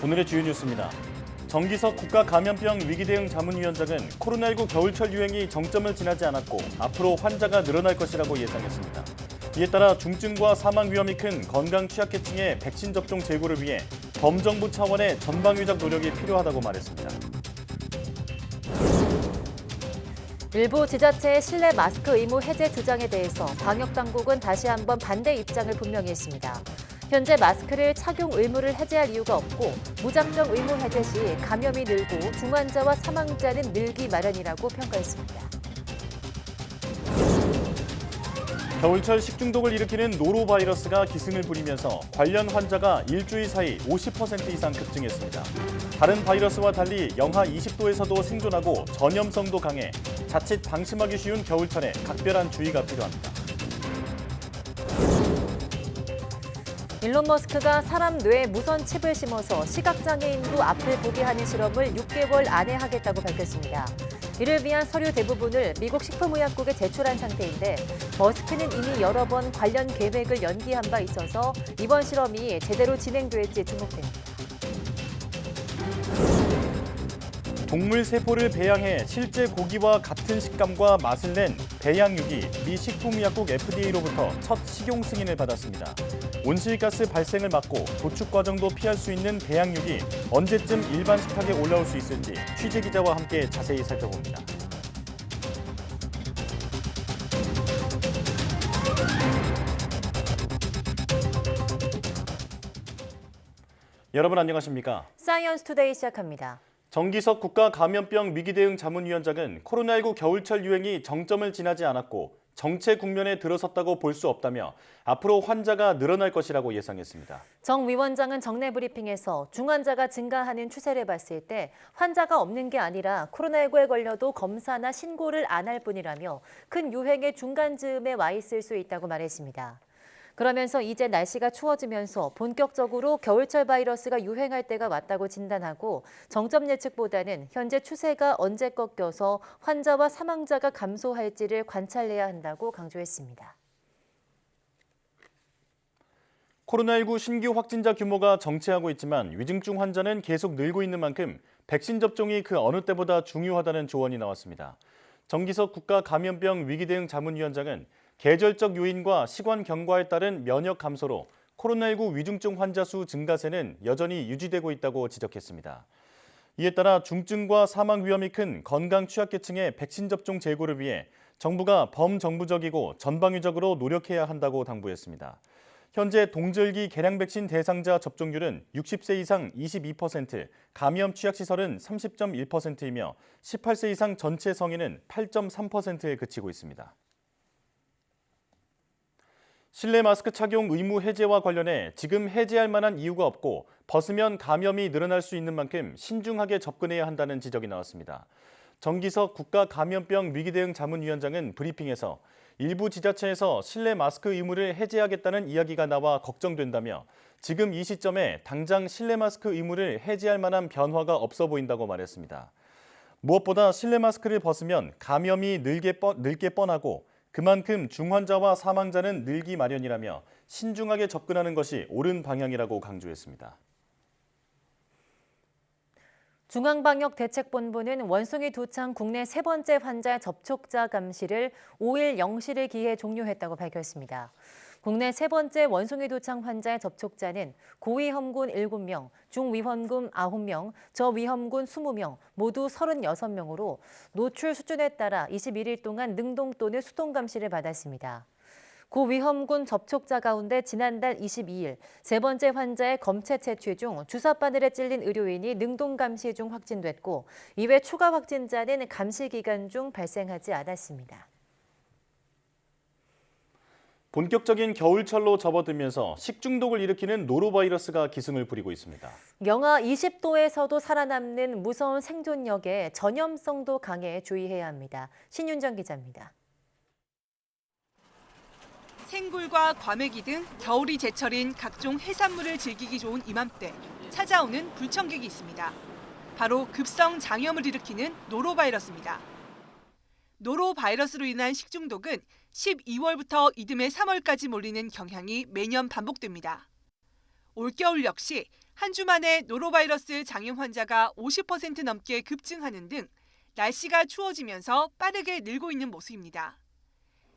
오늘의 주요 뉴스입니다. 정기석 국가감염병 위기대응 자문위원장은 코로나19 겨울철 유행이 정점을 지나지 않았고 앞으로 환자가 늘어날 것이라고 예상했습니다. 이에 따라 중증과 사망 위험이 큰 건강 취약계층의 백신 접종 제고를 위해 범정부 차원의 전방위적 노력이 필요하다고 말했습니다. 일부 지자체의 실내 마스크 의무 해제 주장에 대해서 방역당국은 다시 한번 반대 입장을 분명히 했습니다. 현재 마스크를 착용 의무를 해제할 이유가 없고 무작정 의무 해제 시 감염이 늘고 중환자와 사망자는 늘기 마련이라고 평가했습니다. 겨울철 식중독을 일으키는 노로바이러스가 기승을 부리면서 관련 환자가 일주일 사이 50% 이상 급증했습니다. 다른 바이러스와 달리 영하 20도에서도 생존하고 전염성도 강해 자칫 방심하기 쉬운 겨울철에 각별한 주의가 필요합니다. 일론 머스크가 사람 뇌에 무선 칩을 심어서 시각장애인도 앞을 보게 하는 실험을 6개월 안에 하겠다고 밝혔습니다. 이를 위한 서류 대부분을 미국 식품의약국에 제출한 상태인데 머스크는 이미 여러 번 관련 계획을 연기한 바 있어서 이번 실험이 제대로 진행될지 주목됩니다. 동물 세포를 배양해 실제 고기와 같은 식감과 맛을 낸 배양육이 미 식품의약국 FDA로부터 첫 식용 승인을 받았습니다. 온실가스 발생을 막고 도축 과정도 피할 수 있는 배양육이 언제쯤 일반 식탁에 올라올 수 있을지 취재기자와 함께 자세히 살펴봅니다. 여러분 안녕하십니까? 사이언스 투데이 시작합니다. 정기석 국가감염병 위기대응 자문위원장은 코로나19 겨울철 유행이 정점을 지나지 않았고 정체 국면에 들어섰다고 볼 수 없다며 앞으로 환자가 늘어날 것이라고 예상했습니다. 정 위원장은 정례 브리핑에서 중환자가 증가하는 추세를 봤을 때 환자가 없는 게 아니라 코로나19에 걸려도 검사나 신고를 안 할 뿐이라며 큰 유행의 중간쯤에 와 있을 수 있다고 말했습니다. 그러면서 이제 날씨가 추워지면서 본격적으로 겨울철 바이러스가 유행할 때가 왔다고 진단하고 정점 예측보다는 현재 추세가 언제 꺾여서 환자와 사망자가 감소할지를 관찰해야 한다고 강조했습니다. 코로나19 신규 확진자 규모가 정체하고 있지만 위중증 환자는 계속 늘고 있는 만큼 백신 접종이 그 어느 때보다 중요하다는 조언이 나왔습니다. 정기석 국가감염병 위기대응 자문위원장은 계절적 요인과 시관 경과에 따른 면역 감소로 코로나19 위중증 환자 수 증가세는 여전히 유지되고 있다고 지적했습니다. 이에 따라 중증과 사망 위험이 큰 건강 취약계층의 백신 접종 제고를 위해 정부가 범정부적이고 전방위적으로 노력해야 한다고 당부했습니다. 현재 동절기 개량 백신 대상자 접종률은 60세 이상 22%, 감염 취약시설은 30.1%이며 18세 이상 전체 성인은 8.3%에 그치고 있습니다. 실내 마스크 착용 의무 해제와 관련해 지금 해제할 만한 이유가 없고 벗으면 감염이 늘어날 수 있는 만큼 신중하게 접근해야 한다는 지적이 나왔습니다. 정기석 국가감염병 위기대응 자문위원장은 브리핑에서 일부 지자체에서 실내 마스크 의무를 해제하겠다는 이야기가 나와 걱정된다며 지금 이 시점에 당장 실내 마스크 의무를 해제할 만한 변화가 없어 보인다고 말했습니다. 무엇보다 실내 마스크를 벗으면 감염이 늘게 뻔하고 그만큼 중환자와 사망자는 늘기 마련이라며 신중하게 접근하는 것이 옳은 방향이라고 강조했습니다. 중앙방역대책본부는 원숭이 두창 국내 세 번째 환자 접촉자 감시를 5일 0시를 기해 종료했다고 밝혔습니다. 국내 세 번째 원숭이 두창 환자의 접촉자는 고위험군 7명, 중위험군 9명, 저위험군 20명, 모두 36명으로 노출 수준에 따라 21일 동안 능동 또는 수동 감시를 받았습니다. 고위험군 접촉자 가운데 지난달 22일 세 번째 환자의 검체 채취 중 주사 바늘에 찔린 의료인이 능동 감시 중 확진됐고 이외 추가 확진자는 감시 기간 중 발생하지 않았습니다. 본격적인 겨울철로 접어들면서 식중독을 일으키는 노로바이러스가 기승을 부리고 있습니다. 영하 20도에서도 살아남는 무서운 생존력에 전염성도 강해 주의해야 합니다. 신윤정 기자입니다. 생굴과 과메기 등 겨울이 제철인 각종 해산물을 즐기기 좋은 이맘때 찾아오는 불청객이 있습니다. 바로 급성 장염을 일으키는 노로바이러스입니다. 노로바이러스로 인한 식중독은 12월부터 이듬해 3월까지 몰리는 경향이 매년 반복됩니다. 올겨울 역시 한 주 만에 노로바이러스 장염 환자가 50% 넘게 급증하는 등 날씨가 추워지면서 빠르게 늘고 있는 모습입니다.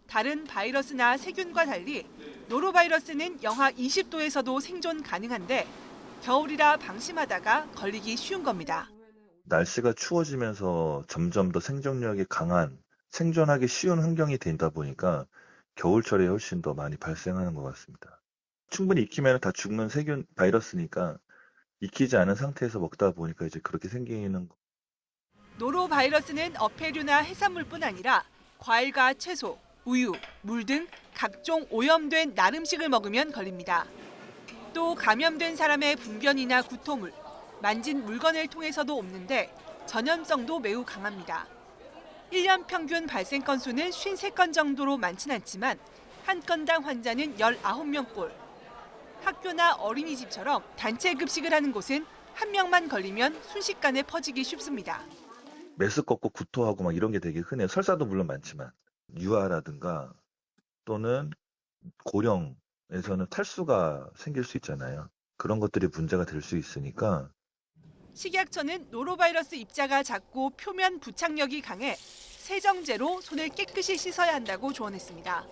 다른 바이러스나 세균과 달리 노로바이러스는 영하 20도에서도 생존 가능한데 겨울이라 방심하다가 걸리기 쉬운 겁니다. 날씨가 추워지면서 점점 더 생존력이 강한, 생존하기 쉬운 환경이 된다 보니까 겨울철에 훨씬 더 많이 발생하는 것 같습니다. 충분히 익히면 다 죽는 세균 바이러스니까 익히지 않은 상태에서 먹다 보니까 이제 그렇게 생기는 거. 노로바이러스는 어패류나 해산물뿐 아니라 과일과 채소, 우유, 물 등 각종 오염된 날음식을 먹으면 걸립니다. 또 감염된 사람의 분변이나 구토물, 만진 물건을 통해서도 옮는데 전염성도 매우 강합니다. 1년 평균 발생 건수는 53건 정도로 많진 않지만 한 건당 환자는 19명꼴. 학교나 어린이집처럼 단체 급식을 하는 곳은 한 명만 걸리면 순식간에 퍼지기 쉽습니다. 메스껍고 구토하고 막 이런 게 되게 흔해요. 설사도 물론 많지만 유아라든가 또는 고령에서는 탈수가 생길 수 있잖아요. 그런 것들이 문제가 될 수 있으니까 식약처는 노로바이러스 입자가 작고 표면 부착력이 강해 세정제로 손을 깨끗이 씻어야 한다고 조언했습니다.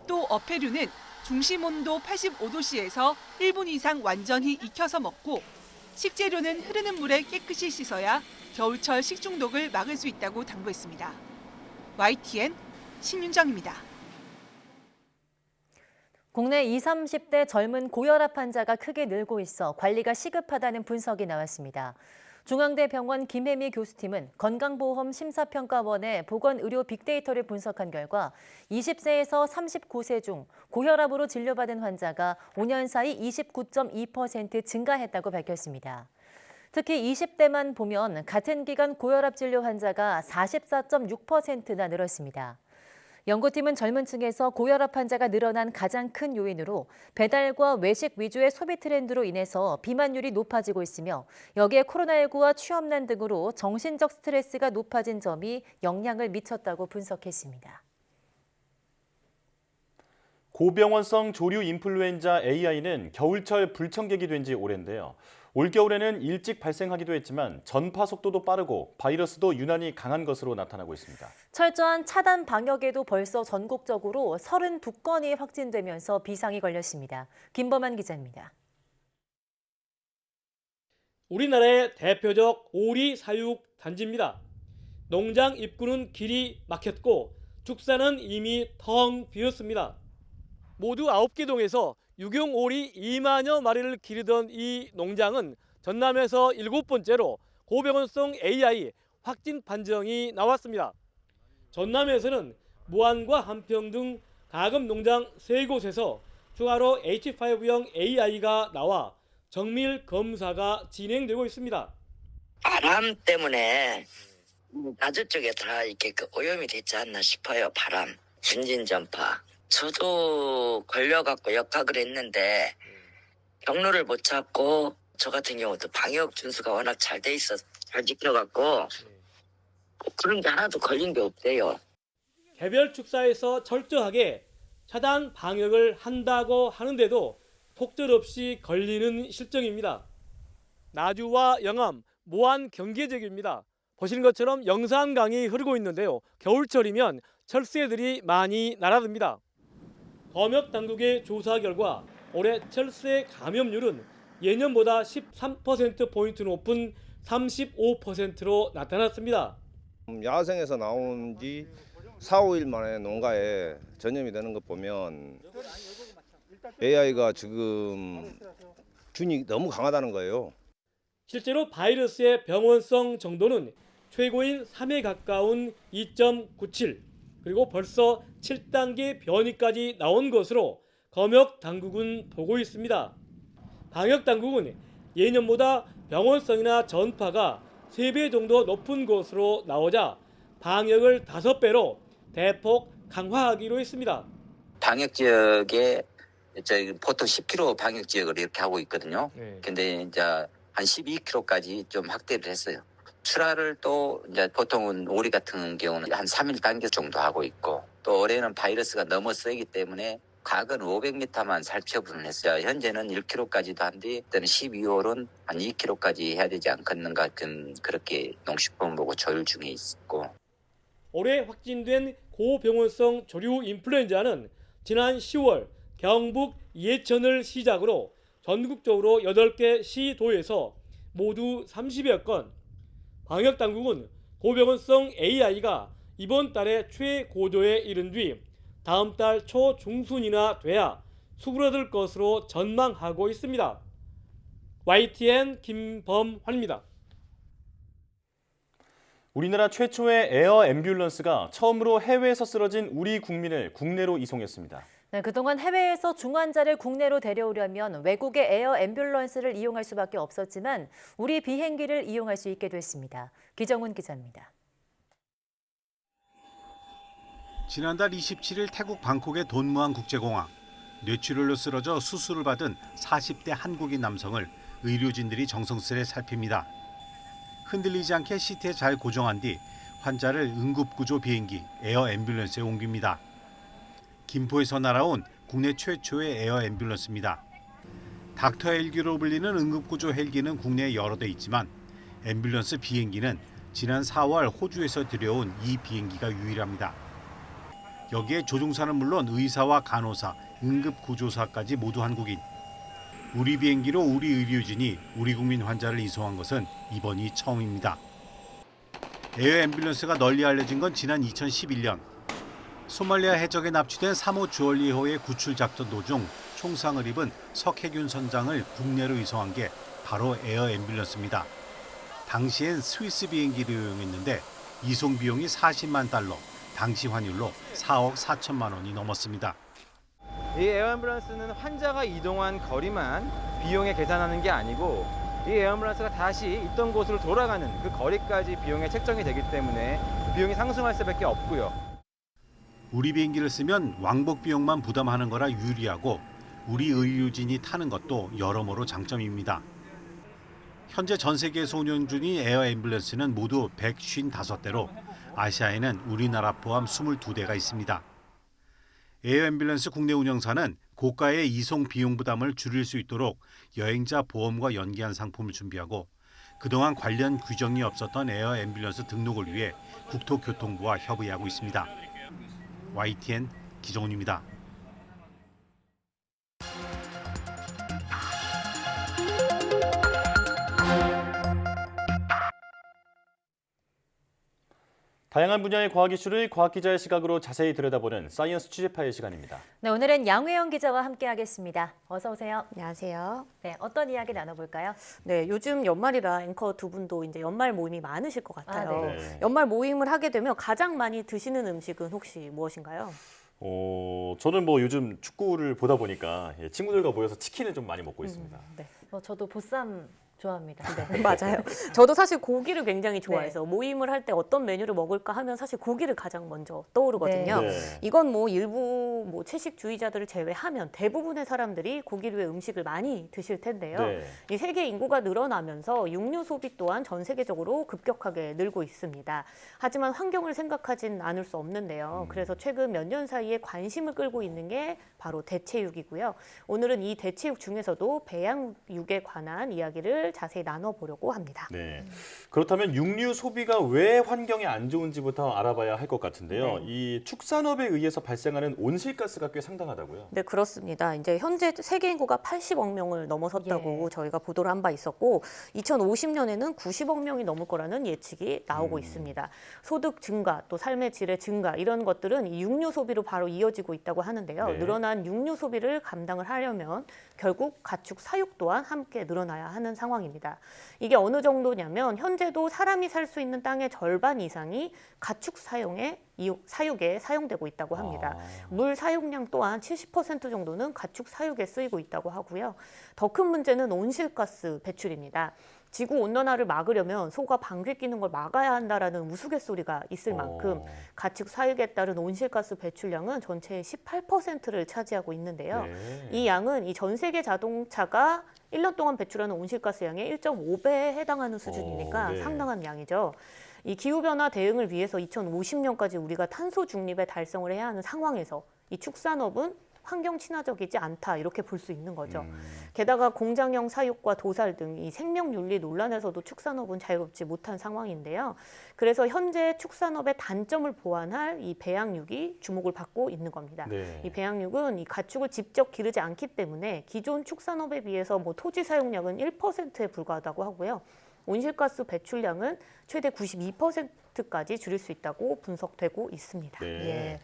또 어패류는 중심 온도 85도씨에서 1분 이상 완전히 익혀서 먹고 식재료는 흐르는 물에 깨끗이 씻어야 겨울철 식중독을 막을 수 있다고 당부했습니다. YTN 신윤정입니다. 국내 20, 30대 젊은 고혈압 환자가 크게 늘고 있어 관리가 시급하다는 분석이 나왔습니다. 중앙대병원 김혜미 교수팀은 건강보험 심사평가원의 보건의료 빅데이터를 분석한 결과 20세에서 39세 중 고혈압으로 진료받은 환자가 5년 사이 29.2% 증가했다고 밝혔습니다. 특히 20대만 보면 같은 기간 고혈압 진료 환자가 44.6%나 늘었습니다. 연구팀은 젊은 층에서 고혈압 환자가 늘어난 가장 큰 요인으로 배달과 외식 위주의 소비 트렌드로 인해서 비만율이 높아지고 있으며 여기에 코로나19와 취업난 등으로 정신적 스트레스가 높아진 점이 영향을 미쳤다고 분석했습니다. 고병원성 조류 인플루엔자 AI는 겨울철 불청객이 된 지 오랜데요. 올겨울에는 일찍 발생하기도 했지만 전파 속도도 빠르고 바이러스도 유난히 강한 것으로 나타나고 있습니다. 철저한 차단 방역에도 벌써 전국적으로 32건이 확진되면서 비상이 걸렸습니다. 김범한 기자입니다. 우리나라의 대표적 오리 사육 단지입니다. 농장 입구는 길이 막혔고 축사는 이미 텅 비었습니다. 모두 9개 동에서 유경 오리 2만여 마리를 기르던 이 농장은 전남에서 7번째로 고병원성 AI 확진 판정이 나왔습니다. 전남에서는 무안과 한평 등 가금 농장 3곳에서 추가로 H5형 AI가 나와 정밀 검사가 진행되고 있습니다. 바람 때문에 낮은 쪽에 다 이렇게 오염이 됐지 않나 싶어요. 바람, 전진 전파. 저도 걸려갖고 역학을 했는데 경로를 못 찾고 저 같은 경우도 방역 준수가 워낙 잘 돼 있어 잘 지켜갖고 그런 게 하나도 걸린 게 없대요. 개별 축사에서 철저하게 차단 방역을 한다고 하는데도 폭절없이 걸리는 실정입니다. 나주와 영암, 모안 경계 지역입니다. 보시는 것처럼 영산강이 흐르고 있는데요. 겨울철이면 철새들이 많이 날아듭니다. 검역당국의 조사 결과 올해 철새 감염률은 예년보다 13%포인트 높은 35%로 나타났습니다. 야생에서 나온 지 4, 5일 만에 농가에 전염이 되는 것 보면 AI가 지금 균이 너무 강하다는 거예요. 실제로 바이러스의 병원성 정도는 최고인 3에 가까운 2.97, 그리고 벌써 7단계 변이까지 나온 것으로 검역 당국은 보고 있습니다. 방역 당국은 예년보다 병원성이나 전파가 3배 정도 높은 것으로 나오자 방역을 5배로 대폭 강화하기로 했습니다. 방역 지역에 보통 10km 방역 지역을 이렇게 하고 있거든요. 근데 이제 한 12km까지 좀 확대를 했어요. 출하를 또 이제 보통은 오리 같은 경우는 한 3일 단계 정도 하고 있고 또 올해는 바이러스가 너무 세기 때문에 과거는 500m만 살펴보는 했어요. 현재는 1km까지도 한뒤 또는 12월은 한 2km까지 해야 되지 않겠는가 같은 그렇게 농식품보고 조율 중에 있고. 올해 확진된 고병원성 조류 인플루엔자는 지난 10월 경북 예천을 시작으로 전국적으로 8개 시도에서 모두 30여 건. 방역당국은 고병원성 AI가 이번 달에 최고조에 이른 뒤 다음 달 초중순이나 돼야 수그러들 것으로 전망하고 있습니다. YTN 김범환입니다. 우리나라 최초의 에어 앰뷸런스가 처음으로 해외에서 쓰러진 우리 국민을 국내로 이송했습니다. 네, 그동안 해외에서 중환자를 국내로 데려오려면 외국의 에어 앰뷸런스를 이용할 수밖에 없었지만 우리 비행기를 이용할 수 있게 됐습니다. 기정훈 기자입니다. 지난달 27일 태국 방콕의 돈무안 국제공항. 뇌출혈로 쓰러져 수술을 받은 40대 한국인 남성을 의료진들이 정성스레 살핍니다. 흔들리지 않게 시트에 잘 고정한 뒤 환자를 응급구조 비행기 에어 앰뷸런스에 옮깁니다. 김포에서 날아온 국내 최초의 에어 앰뷸런스입니다. 닥터 헬기로 불리는 응급구조 헬기는 국내에 여러 대 있지만 앰뷸런스 비행기는 지난 4월 호주에서 들여온 이 비행기가 유일합니다. 여기에 조종사는 물론 의사와 간호사, 응급구조사까지 모두 한국인. 우리 비행기로 우리 의료진이 우리 국민 환자를 이송한 것은 이번이 처음입니다. 에어 앰뷸런스가 널리 알려진 건 지난 2011년. 소말리아 해적에 납치된 3호 주얼리호의 구출 작전 도중 총상을 입은 석혜균 선장을 국내로 이송한 게 바로 에어 앰뷸런스입니다. 당시엔 스위스 비행기를 이용했는데 이송 비용이 40만 달러, 당시 환율로 4억 4천만 원이 넘었습니다. 이 에어 앰뷸런스는 환자가 이동한 거리만 비용에 계산하는 게 아니고 이 에어 앰뷸런스가 다시 있던 곳으로 돌아가는 그 거리까지 비용에 책정이 되기 때문에 비용이 상승할 수밖에 없고요. 우리 비행기를 쓰면 왕복 비용만 부담하는 거라 유리하고 우리 의료진이 타는 것도 여러모로 장점입니다. 현재 전 세계에서 운영 중인 에어 앰뷸런스는 모두 155대로 아시아에는 우리나라 포함 22대가 있습니다. 에어 앰뷸런스 국내 운영사는 고가의 이송 비용 부담을 줄일 수 있도록 여행자 보험과 연계한 상품을 준비하고 그동안 관련 규정이 없었던 에어 앰뷸런스 등록을 위해 국토교통부와 협의하고 있습니다. YTN 기정훈입니다. 다양한 분야의 과학 이슈를 과학 기자의 시각으로 자세히 들여다보는 사이언스 취재파의 시간입니다. 네, 오늘은 양회영 기자와 함께하겠습니다. 어서 오세요. 안녕하세요. 네, 어떤 이야기 나눠볼까요? 네, 요즘 연말이라 앵커 두 분도 이제 연말 모임이 많으실 것 같아요. 네. 연말 모임을 하게 되면 가장 많이 드시는 음식은 혹시 무엇인가요? 저는 뭐 요즘 축구를 보다 보니까 친구들과 모여서 치킨을 좀 많이 먹고 있습니다. 네. 저도 보쌈 좋아합니다. 네, 맞아요. 저도 사실 고기를 굉장히 좋아해서 모임을 할 때 어떤 메뉴를 먹을까 하면 사실 고기를 가장 먼저 떠오르거든요. 네. 이건 뭐 일부 뭐 채식주의자들을 제외하면 대부분의 사람들이 고기류의 음식을 많이 드실 텐데요. 네. 이 세계 인구가 늘어나면서 육류 소비 또한 전 세계적으로 급격하게 늘고 있습니다. 하지만 환경을 생각하진 않을 수 없는데요. 그래서 최근 몇 년 사이에 관심을 끌고 있는 게 바로 대체육이고요. 오늘은 이 대체육 중에서도 배양육에 관한 이야기를 자세히 나눠보려고 합니다. 네. 그렇다면 육류 소비가 왜 환경에 안 좋은지부터 알아봐야 할 것 같은데요. 네. 이 축산업에 의해서 발생하는 온실가스가 꽤 상당하다고요. 네, 그렇습니다. 이제 현재 세계 인구가 80억 명을 넘어섰다고 저희가 보도를 한 바 있었고 2050년에는 90억 명이 넘을 거라는 예측이 나오고 있습니다. 소득 증가, 또 삶의 질의 증가 이런 것들은 이 육류 소비로 바로 이어지고 있다고 하는데요. 네. 늘어난 육류 소비를 감당을 하려면 결국 가축 사육 또한 함께 늘어나야 하는 상황입니다. 이게 어느 정도냐면 현재도 사람이 살 수 있는 땅의 절반 이상이 가축 사육에 사용되고 있다고 합니다. 물 사용량 또한 70% 정도는 가축 사육에 쓰이고 있다고 하고요. 더 큰 문제는 온실가스 배출입니다. 지구 온난화를 막으려면 소가 방귀 뀌는 걸 막아야 한다라는 우스갯소리가 있을 만큼 가축 사육에 따른 온실가스 배출량은 전체의 18%를 차지하고 있는데요. 네. 이 양은 이 전 세계 자동차가 1년 동안 배출하는 온실가스 양의 1.5배에 해당하는 수준이니까 네. 상당한 양이죠. 이 기후변화 대응을 위해서 2050년까지 우리가 탄소 중립에 달성을 해야 하는 상황에서 이 축산업은 환경 친화적이지 않다 이렇게 볼 수 있는 거죠. 게다가 공장형 사육과 도살 등 이 생명윤리 논란에서도 축산업은 자유롭지 못한 상황인데요. 그래서 현재 축산업의 단점을 보완할 이 배양육이 주목을 받고 있는 겁니다. 네. 이 배양육은 이 가축을 직접 기르지 않기 때문에 기존 축산업에 비해서 뭐 토지 사용량은 1%에 불과하다고 하고요. 온실가스 배출량은 최대 92%까지 줄일 수 있다고 분석되고 있습니다. 네. 예.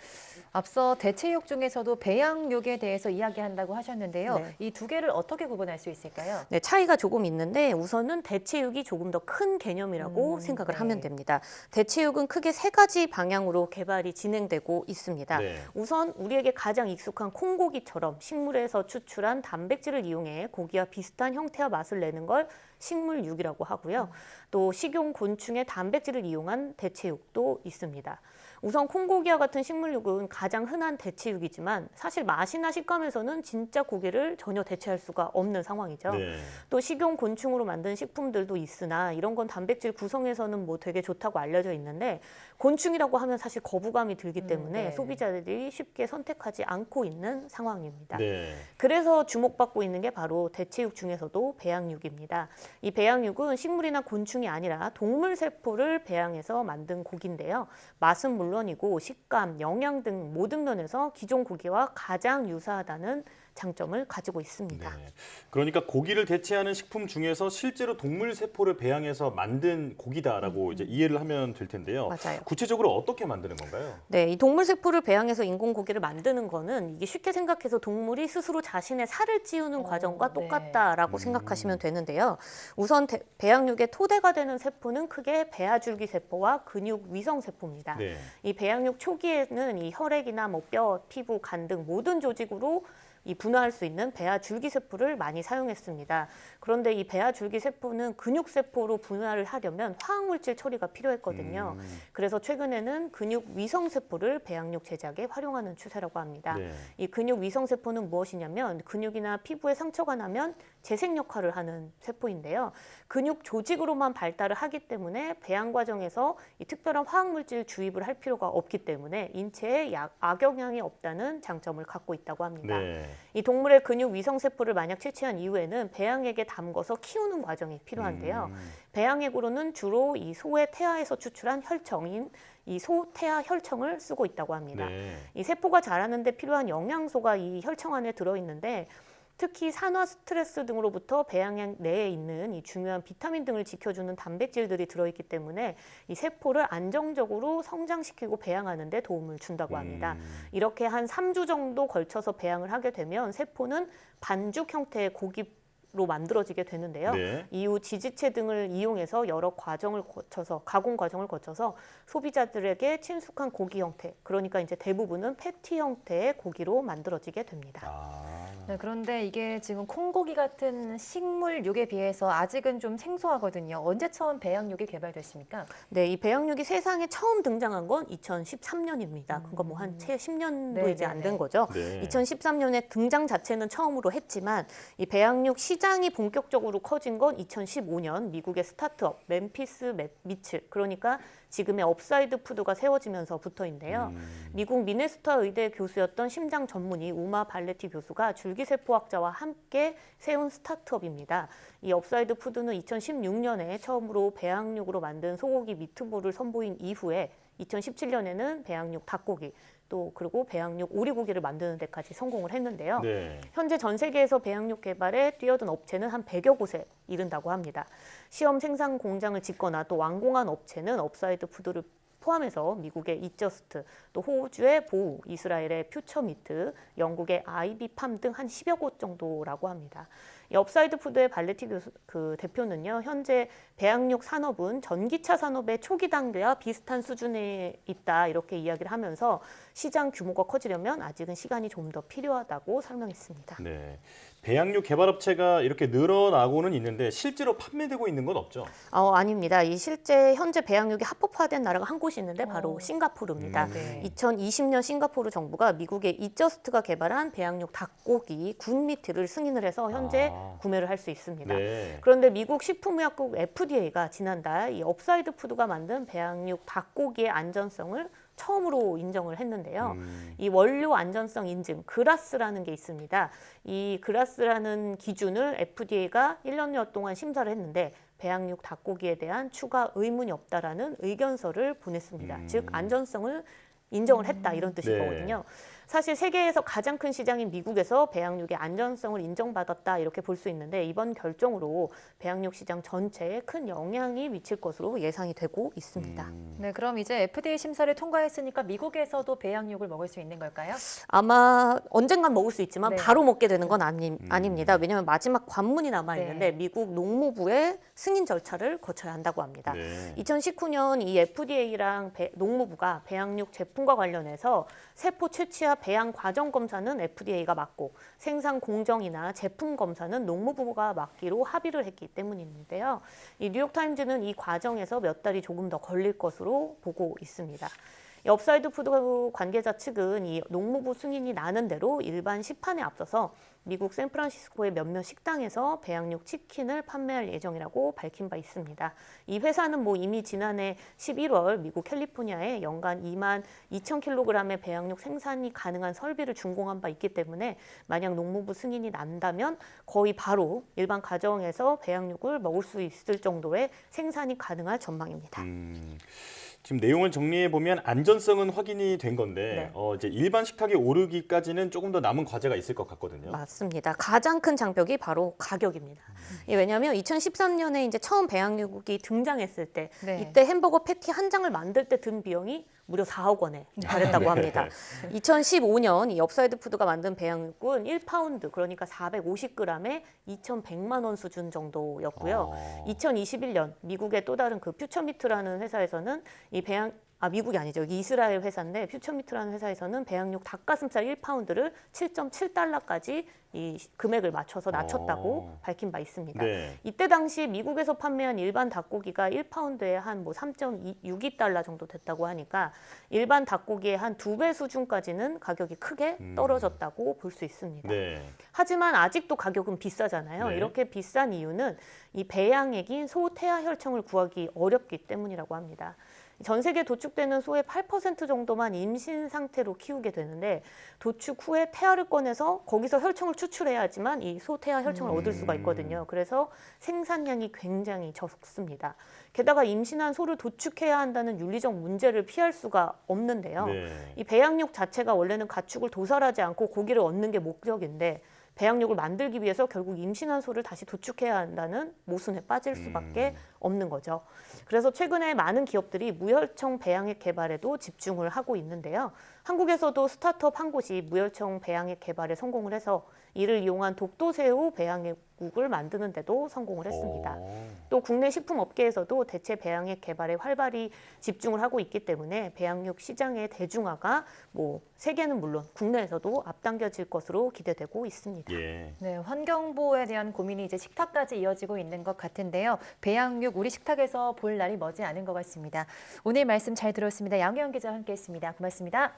앞서 대체육 중에서도 배양육에 대해서 이야기한다고 하셨는데요. 네. 이 두 개를 어떻게 구분할 수 있을까요? 네, 차이가 조금 있는데 우선은 대체육이 조금 더 큰 개념이라고 생각을 네. 하면 됩니다. 대체육은 크게 세 가지 방향으로 개발이 진행되고 있습니다. 네. 우선 우리에게 가장 익숙한 콩고기처럼 식물에서 추출한 단백질을 이용해 고기와 비슷한 형태와 맛을 내는 걸 식물육이라고 하고요. 또 식용 곤충의 단백질을 이용한 대체육도 있습니다. 우선 콩고기와 같은 식물육은 가장 흔한 대체육이지만 사실 맛이나 식감에서는 진짜 고기를 전혀 대체할 수가 없는 상황이죠. 네. 또 식용 곤충으로 만든 식품들도 있으나 이런 건 단백질 구성에서는 뭐 되게 좋다고 알려져 있는데 곤충이라고 하면 사실 거부감이 들기 때문에 네. 소비자들이 쉽게 선택하지 않고 있는 상황입니다. 네. 그래서 주목받고 있는 게 바로 대체육 중에서도 배양육입니다. 이 배양육은 식물이나 곤충이 아니라 동물 세포를 배양해서 만든 고기인데요. 맛은 물론이고 식감, 영양 등 모든 면에서 기존 고기와 가장 유사하다는 장점을 가지고 있습니다. 네. 그러니까 고기를 대체하는 식품 중에서 실제로 동물 세포를 배양해서 만든 고기다라고 이제 이해를 하면 될 텐데요. 맞아요. 구체적으로 어떻게 만드는 건가요? 네, 이 동물 세포를 배양해서 인공 고기를 만드는 거는 이게 쉽게 생각해서 동물이 스스로 자신의 살을 찌우는 과정과 네. 똑같다라고 생각하시면 되는데요. 우선 배양육의 토대가 되는 세포는 크게 배아줄기 세포와 근육 위성 세포입니다. 네. 이 배양육 초기에는 이 혈액이나 뭐 뼈, 피부, 간 등 모든 조직으로 이 분화할 수 있는 배아줄기 세포를 많이 사용했습니다. 그런데 이 배아줄기 세포는 근육 세포로 분화를 하려면 화학물질 처리가 필요했거든요. 그래서 최근에는 근육 위성 세포를 배양육 제작에 활용하는 추세라고 합니다. 네. 이 근육 위성 세포는 무엇이냐면 근육이나 피부에 상처가 나면 재생 역할을 하는 세포인데요. 근육 조직으로만 발달을 하기 때문에 배양 과정에서 이 특별한 화학물질 주입을 할 필요가 없기 때문에 인체에 악영향이 없다는 장점을 갖고 있다고 합니다. 네. 이 동물의 근육 위성 세포를 만약 채취한 이후에는 배양액에 담궈서 키우는 과정이 필요한데요. 배양액으로는 주로 이 소의 태아에서 추출한 혈청인 이 소태아 혈청을 쓰고 있다고 합니다. 네. 이 세포가 자라는 데 필요한 영양소가 이 혈청 안에 들어있는데 특히 산화 스트레스 등으로부터 배양액 내에 있는 이 중요한 비타민 등을 지켜주는 단백질들이 들어있기 때문에 이 세포를 안정적으로 성장시키고 배양하는 데 도움을 준다고 합니다. 이렇게 한 3주 정도 걸쳐서 배양을 하게 되면 세포는 반죽 형태의 고기로 만들어지게 되는데요. 네. 이후 지지체 등을 이용해서 여러 과정을 거쳐서 가공 과정을 거쳐서 소비자들에게 친숙한 고기 형태, 그러니까 이제 대부분은 패티 형태의 고기로 만들어지게 됩니다. 아. 네, 그런데 이게 지금 콩고기 같은 식물육에 비해서 아직은 좀 생소하거든요. 언제 처음 배양육이 개발됐습니까? 네, 이 배양육이 세상에 처음 등장한 건 2013년입니다. 그러니까 뭐 한 채 10년도 이제 안 된 거죠. 네. 2013년에 등장 자체는 처음으로 했지만 이 배양육 시장이 본격적으로 커진 건 2015년 미국의 스타트업 멤피스 미츠, 그러니까 지금의 업사이드 푸드가 세워지면서부터인데요. 미국 미네소타 의대 교수였던 심장 전문의 우마 발레티 교수가 줄기세포학자와 함께 세운 스타트업입니다. 이 업사이드 푸드는 2016년에 처음으로 배양육으로 만든 소고기 미트볼을 선보인 이후에 2017년에는 배양육 닭고기, 또 그리고 배양육 오리고기를 만드는 데까지 성공을 했는데요. 네. 현재 전 세계에서 배양육 개발에 뛰어든 업체는 한 100여 곳에 이른다고 합니다. 시험 생산 공장을 짓거나 또 완공한 업체는 업사이드 푸드를 포함해서 미국의 이저스트, 또 호주의 보우, 이스라엘의 퓨처미트, 영국의 아이비팜 등 한 10여 곳 정도라고 합니다. 이 업사이드 푸드의 발레티 교수, 대표는요, 현재 배양육 산업은 전기차 산업의 초기 단계와 비슷한 수준에 있다 이렇게 이야기를 하면서 시장 규모가 커지려면 아직은 시간이 좀 더 필요하다고 설명했습니다. 네. 배양육 개발업체가 이렇게 늘어나고는 있는데 실제로 판매되고 있는 건 없죠? 아닙니다. 이 실제 현재 배양육이 합법화된 나라가 한 곳이 있는데 바로 싱가포르입니다. 네. 2020년 싱가포르 정부가 미국의 이저스트가 개발한 배양육 닭고기 굿미트를 승인을 해서 현재 구매를 할 수 있습니다. 네. 그런데 미국 식품의약국 FDA가 지난달 이 업사이드 푸드가 만든 배양육 닭고기의 안전성을 처음으로 인정을 했는데요. 이 원료 안전성 인증, 그라스라는 게 있습니다. 이 그라스라는 기준을 FDA가 1년여 동안 심사를 했는데 배양육 닭고기에 대한 추가 의문이 없다라는 의견서를 보냈습니다. 즉 안전성을 인정을 했다 이런 뜻인 거거든요. 사실 세계에서 가장 큰 시장인 미국에서 배양육의 안전성을 인정받았다 이렇게 볼 수 있는데 이번 결정으로 배양육 시장 전체에 큰 영향이 미칠 것으로 예상이 되고 있습니다. 네, 그럼 이제 FDA 심사를 통과했으니까 미국에서도 배양육을 먹을 수 있는 걸까요? 아마 언젠간 먹을 수 있지만 네. 바로 먹게 되는 건 아닙니다. 왜냐하면 마지막 관문이 남아있는데 네. 미국 농무부의 승인 절차를 거쳐야 한다고 합니다. 2019년 이 FDA랑 농무부가 배양육 제품과 관련해서 세포 채취와 배양 과정 검사는 FDA가 맡고 생산 공정이나 제품 검사는 농무부가 맡기로 합의를 했기 때문인데요. 이 뉴욕타임즈는 이 과정에서 몇 달이 조금 더 걸릴 것으로 보고 있습니다. 이 업사이드 푸드 관계자 측은 이 농무부 승인이 나는 대로 일반 시판에 앞서서 미국 샌프란시스코의 몇몇 식당에서 배양육 치킨을 판매할 예정이라고 밝힌 바 있습니다. 이 회사는 이미 지난해 11월 미국 캘리포니아에 연간 22,000kg의 배양육 생산이 가능한 설비를 준공한 바 있기 때문에 만약 농무부 승인이 난다면 거의 바로 일반 가정에서 배양육을 먹을 수 있을 정도의 생산이 가능할 전망입니다. 지금 내용을 정리해 보면 안전성은 확인이 된 건데 이제 일반 식탁에 오르기까지는 조금 더 남은 과제가 있을 것 같거든요. 맞습니다. 가장 큰 장벽이 바로 가격입니다. 왜냐하면 2013년에 이제 처음 배양육이 등장했을 때 이때 햄버거 패티 한 장을 만들 때 든 비용이 무려 4억 원에 달했다고 합니다. 2015년 이 업사이드 푸드가 만든 배양육은 1파운드 그러니까 450g에 2,100만 원 수준 정도였고요. 2021년 미국의 또 다른 그 퓨처미트라는 회사에서는 미국이 아니죠. 여기 이스라엘 회사인데 퓨처미트라는 회사에서는 배양육 닭가슴살 1파운드를 7.7달러까지 이 금액을 맞춰서 낮췄다고 밝힌 바 있습니다. 이때 당시 미국에서 판매한 일반 닭고기가 1파운드에 한 3.62달러 정도 됐다고 하니까 일반 닭고기의 한 2배 수준까지는 가격이 크게 떨어졌다고 볼 수 있습니다. 하지만 아직도 가격은 비싸잖아요. 이렇게 비싼 이유는 이 배양액인 소 태아 혈청을 구하기 어렵기 때문이라고 합니다. 전 세계 도축되는 소의 8% 정도만 임신 상태로 키우게 되는데 도축 후에 태아를 꺼내서 거기서 혈청을 추출해야지만 이 소 태아 혈청을 얻을 수가 있거든요. 그래서 생산량이 굉장히 적습니다. 게다가 임신한 소를 도축해야 한다는 윤리적 문제를 피할 수가 없는데요. 이 배양육 자체가 원래는 가축을 도살하지 않고 고기를 얻는 게 목적인데 배양육을 만들기 위해서 결국 임신한 소를 다시 도축해야 한다는 모순에 빠질 수밖에 없는 거죠. 그래서 최근에 많은 기업들이 무혈청 배양액 개발에도 집중을 하고 있는데요. 한국에서도 스타트업 한 곳이 무혈청 배양액 개발에 성공을 해서 이를 이용한 독도새우 배양액국을 만드는 데도 성공을 했습니다. 또 국내 식품업계에서도 대체 배양액 개발에 활발히 집중을 하고 있기 때문에 배양육 시장의 대중화가 세계는 물론 국내에서도 앞당겨질 것으로 기대되고 있습니다. 네, 환경보호에 대한 고민이 이제 식탁까지 이어지고 있는 것 같은데요. 배양육 우리 식탁에서 볼 날이 머지 않은 것 같습니다. 오늘 말씀 잘 들었습니다. 양혜영 기자와 함께했습니다. 고맙습니다.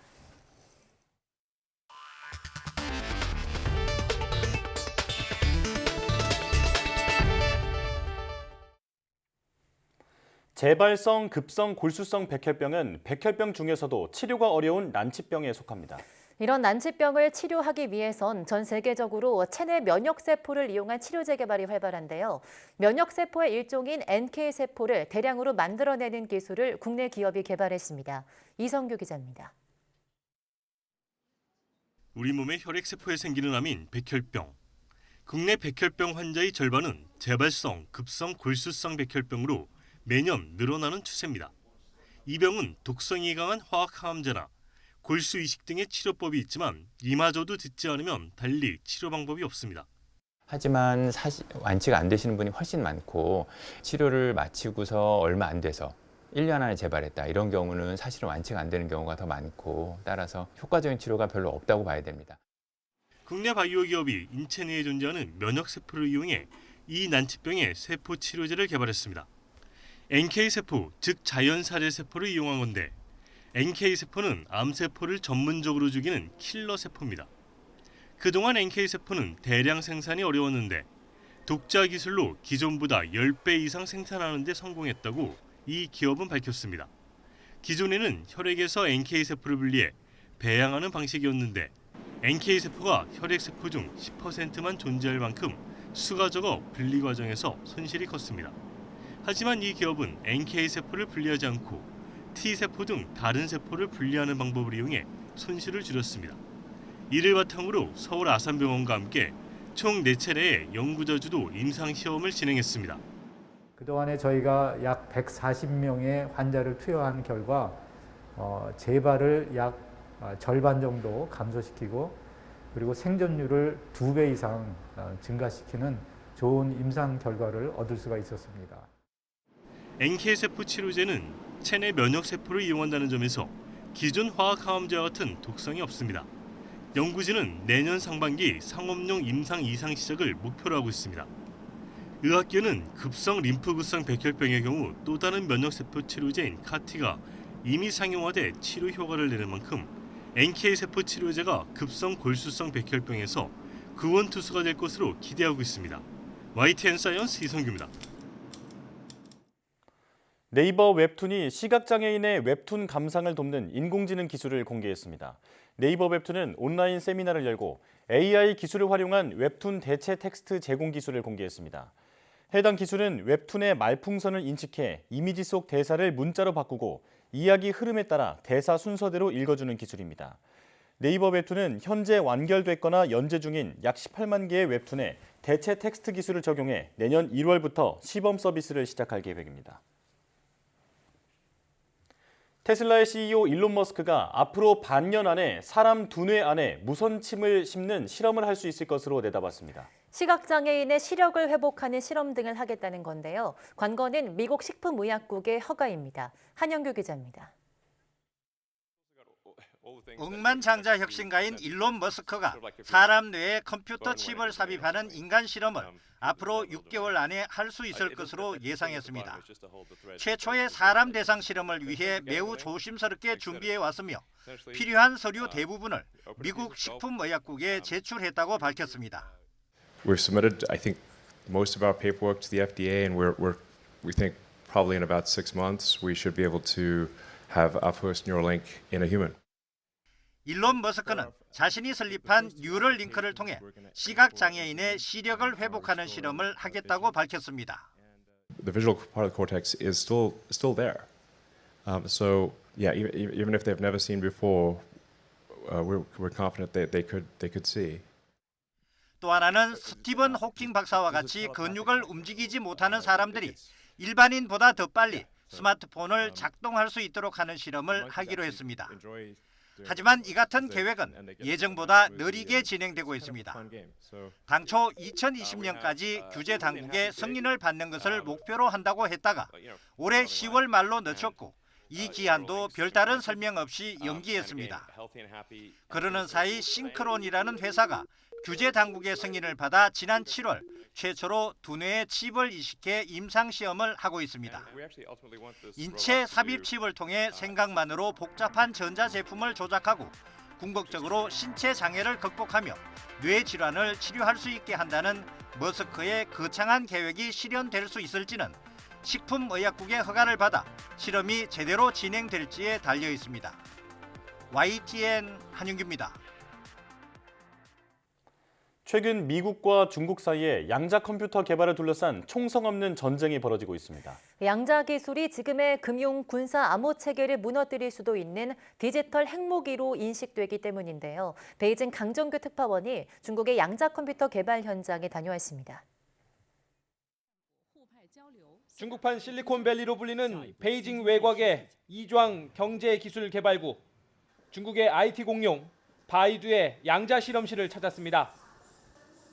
재발성 급성 골수성 백혈병은 백혈병 중에서도 치료가 어려운 난치병에 속합니다. 이런 난치병을 치료하기 위해선 전 세계적으로 체내 면역세포를 이용한 치료제 개발이 활발한데요. 면역세포의 일종인 NK세포를 대량으로 만들어내는 기술을 국내 기업이 개발했습니다. 이성규 기자입니다. 우리 몸의 혈액세포에 생기는 암인 백혈병. 국내 백혈병 환자의 절반은 재발성 급성 골수성 백혈병으로 매년 늘어나는 추세입니다. 이 병은 독성이 강한 화학항암제나 골수 이식 등의 치료법이 있지만 이마저도 듣지 않으면 달리 치료 방법이 없습니다. 하지만 완치가 안 되시는 분이 훨씬 많고 치료를 마치고서 얼마 안 돼서 1년 안에 재발했다. 이런 경우는 사실은 완치가 안 되는 경우가 더 많고 따라서 효과적인 치료가 별로 없다고 봐야 됩니다. 국내 바이오 기업이 인체 내에 존재하는 면역세포를 이용해 이 난치병의 세포 치료제를 개발했습니다. NK세포, 즉 자연살해세포를 이용한 건데 NK세포는 암세포를 전문적으로 죽이는 킬러세포입니다. 그동안 NK세포는 대량 생산이 어려웠는데 독자 기술로 기존보다 10배 이상 생산하는 데 성공했다고 이 기업은 밝혔습니다. 기존에는 혈액에서 NK세포를 분리해 배양하는 방식이었는데 NK세포가 혈액세포 중 10%만 존재할 만큼 수가 적어 분리 과정에서 손실이 컸습니다. 하지만 이 기업은 NK세포를 분리하지 않고 T세포 등 다른 세포를 분리하는 방법을 이용해 손실을 줄였습니다. 이를 바탕으로 서울 아산병원과 함께 총 4차례의 연구자주도 임상시험을 진행했습니다. 그동안에 저희가 약 140명의 환자를 투여한 결과 재발을 약 절반 정도 감소시키고 그리고 생존율을 2배 이상 증가시키는 좋은 임상 결과를 얻을 수가 있었습니다. NK세포 치료제는 체내 면역세포를 이용한다는 점에서 기존 화학항암제와 같은 독성이 없습니다. 연구진은 내년 상반기 상업용 임상 이상 시작을 목표로 하고 있습니다. 의학계는 급성 림프구성 백혈병의 경우 또 다른 면역세포 치료제인 카티가 이미 상용화돼 치료 효과를 내는 만큼 NK세포 치료제가 급성 골수성 백혈병에서 구원투수가 될 것으로 기대하고 있습니다. YTN 사이언스 이성규입니다. 네이버 웹툰이 시각장애인의 웹툰 감상을 돕는 인공지능 기술을 공개했습니다. 네이버 웹툰은 온라인 세미나를 열고 AI 기술을 활용한 웹툰 대체 텍스트 제공 기술을 공개했습니다. 해당 기술은 웹툰의 말풍선을 인식해 이미지 속 대사를 문자로 바꾸고 이야기 흐름에 따라 대사 순서대로 읽어주는 기술입니다. 네이버 웹툰은 현재 완결됐거나 연재 중인 약 18만 개의 웹툰에 대체 텍스트 기술을 적용해 내년 1월부터 시범 서비스를 시작할 계획입니다. 테슬라의 CEO 일론 머스크가 앞으로 반년 안에 사람 두뇌 안에 무선 침을 심는 실험을 할 수 있을 것으로 내다봤습니다. 시각장애인의 시력을 회복하는 실험 등을 하겠다는 건데요. 관건은 미국 식품의약국의 허가입니다. 한영규 기자입니다. 억만장자 혁신가인 일론 머스크가 사람 뇌에 컴퓨터 칩을 삽입하는 인간 실험을 앞으로 6개월 안에 할 수 있을 것으로 예상했습니다. 최초의 사람 대상 실험을 위해 매우 조심스럽게 준비해 왔으며 필요한 서류 대부분을 미국 식품의약국에 제출했다고 밝혔습니다. We've submitted, I think, most of our paperwork to the FDA, and we think probably in about 6 months we should be able to have our first Neuralink in a human. 일론 머스크는 자신이 설립한 뉴럴링크를 통해 시각장애인의 시력을 회복하는 실험을 하겠다고 밝혔습니다. The visual part of the cortex is still there. So yeah, even if they've never seen before, we're confident that they could see. 또 하나는 스티븐 호킹 박사와 같이 근육을 움직이지 못하는 사람들이 일반인보다 더 빨리 스마트폰을 작동할 수 있도록 하는 실험을 하기로 했습니다. 하지만 이 같은 계획은 예정보다 느리게 진행되고 있습니다. 당초 2020년까지 규제 당국의 승인을 받는 것을 목표로 한다고 했다가 올해 10월 말로 늦췄고 이 기한도 별다른 설명 없이 연기했습니다. 그러는 사이 싱크론이라는 회사가 규제 당국의 승인을 받아 지난 7월 최초로 두뇌에 칩을 이식해 임상시험을 하고 있습니다. 인체 삽입 칩을 통해 생각만으로 복잡한 전자제품을 조작하고 궁극적으로 신체 장애를 극복하며 뇌 질환을 치료할 수 있게 한다는 머스크의 거창한 계획이 실현될 수 있을지는 식품의약국의 허가를 받아 실험이 제대로 진행될지에 달려 있습니다. YTN 한윤규입니다. 최근 미국과 중국 사이에 양자 컴퓨터 개발을 둘러싼 총성 없는 전쟁이 벌어지고 있습니다. 양자 기술이 지금의 금융, 군사, 암호 체계를 무너뜨릴 수도 있는 디지털 핵무기로 인식되기 때문인데요. 베이징 강정규 특파원이 중국의 양자 컴퓨터 개발 현장에 다녀왔습니다. 중국판 실리콘밸리로 불리는 베이징 외곽의 이좌 경제기술개발구. 중국의 IT 공룡 바이두의 양자 실험실을 찾았습니다.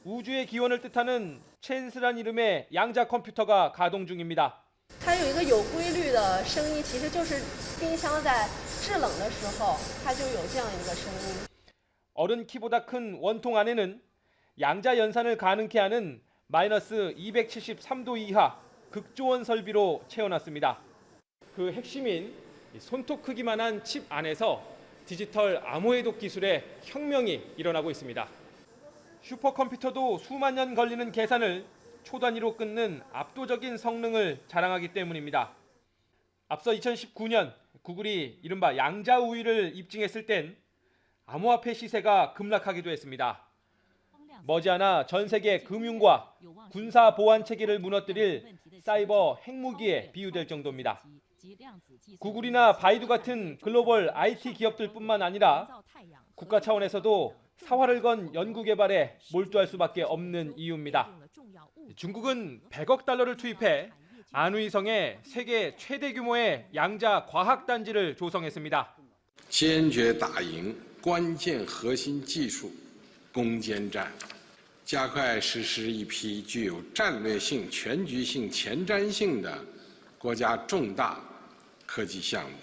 우주의 기원을 뜻하는 첸스란 이름의 양자 컴퓨터가 가동 중입니다. 它有一个有规律的声音，其实就是冰箱在制冷的时候，它就有这样一个声音。 어른 키보다 큰 원통 안에는 양자 연산을 가능케 하는 마이너스 273도 이하 극조원 설비로 채워놨습니다. 그 핵심인 손톱 크기만한 칩 안에서 디지털 암호해독 기술의 혁명이 일어나고 있습니다. 슈퍼컴퓨터도 수만 년 걸리는 계산을 초단위로 끊는 압도적인 성능을 자랑하기 때문입니다. 앞서 2019년 구글이 이른바 양자 우위를 입증했을 땐 암호화폐 시세가 급락하기도 했습니다. 머지않아 전 세계 금융과 군사 보안 체계를 무너뜨릴 사이버 핵무기에 비유될 정도입니다. 구글이나 바이두 같은 글로벌 IT 기업들뿐만 아니라 국가 차원에서도 사활을 건 연구 개발에 몰두할 수밖에 없는 이유입니다. 중국은 100억 달러를 투입해 안후이성에 세계 최대 규모의 양자 과학 단지를 조성했습니다. 坚决打赢关键核心技术攻坚战，加快实施一批具有战略性、全局性、前瞻性的国家重大科技项目。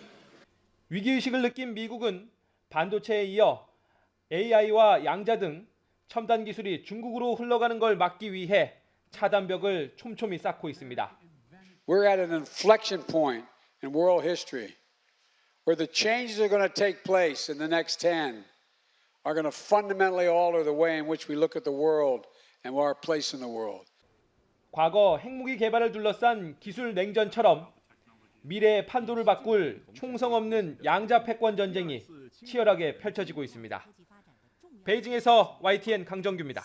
위기의식을 느낀 미국은 반도체에 이어 AI와 양자 등 첨단 기술이 중국으로 흘러가는 걸 막기 위해 차단벽을 촘촘히 쌓고 있습니다. We're at an inflection point in world history where the changes that are going to take place in the next 10 are going to fundamentally alter the way in which we look at the world and our place in the world. 과거 핵무기 개발을 둘러싼 기술 냉전처럼 미래의 판도를 바꿀 총성 없는 양자 패권 전쟁이 치열하게 펼쳐지고 있습니다. 베이징에서 YTN 강정규입니다.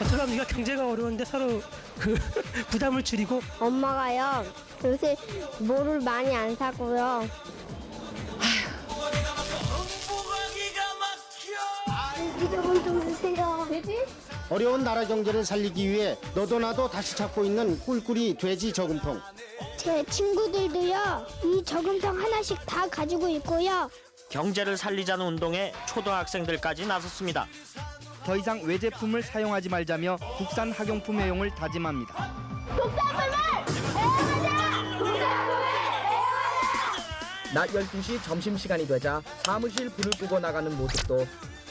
어쩌면 우리가 경제가 어려운데 서로 부담을 줄이고. 엄마가요 요새 뭐를 많이 안 사고요. 돼지 좀 주세요. 돼지? 어려운 나라 경제를 살리기 위해 너도 나도 다시 찾고 있는 꿀꿀이 돼지 저금통. 제 친구들도요 이 저금통 하나씩 다 가지고 있고요. 경제를 살리자는 운동에 초등학생들까지 나섰습니다. 더 이상 외제품을 사용하지 말자며 국산 학용품 애용을 다짐합니다. 낮 12시 점심시간이 되자 사무실 불을 끄고 나가는 모습도.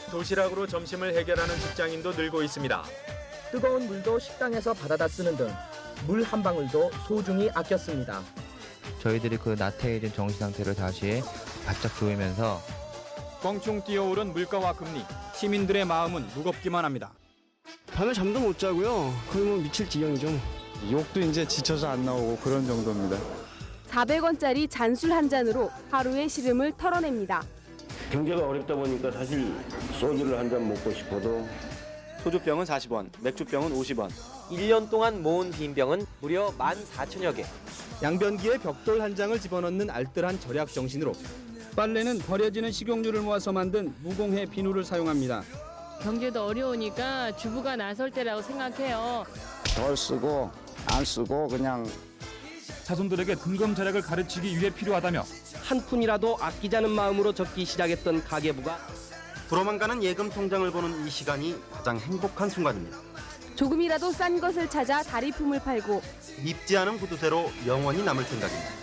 도시락으로 점심을 해결하는 직장인도 늘고 있습니다. 뜨거운 물도 식당에서 받아다 쓰는 등 물 한 방울도 소중히 아꼈습니다. 저희들이 그 나태해진 정신 상태를 다시 바짝 조이면서 껑충 뛰어오른 물가와 금리, 시민들의 마음은 무겁기만 합니다. 밤에 잠도 못 자고요. 거의 뭐 미칠 지경이죠. 욕도 이제 지쳐서 안 나오고 그런 정도입니다. 400원짜리 잔술 한 잔으로 하루의 시름을 털어냅니다. 경제가 어렵다 보니까 사실 소주를 한 잔 먹고 싶어도 소주병은 40원, 맥주병은 50원. 1년 동안 모은 빈병은 무려 14,000여 개. 양변기에 벽돌 한 장을 집어넣는 알뜰한 절약 정신으로 빨래는 버려지는 식용유를 모아서 만든 무공해 비누를 사용합니다. 경제도 어려우니까 주부가 나설 때라고 생각해요. 덜 쓰고 안 쓰고 그냥 자손들에게 근검 절약을 가르치기 위해 필요하다며 한 푼이라도 아끼자는 마음으로 적기 시작했던 가계부가 불어만 가는 예금 통장을 보는 이 시간이 가장 행복한 순간입니다. 조금이라도 싼 것을 찾아 다리품을 팔고 밉지 않은 구두쇠로 영원히 남을 생각입니다.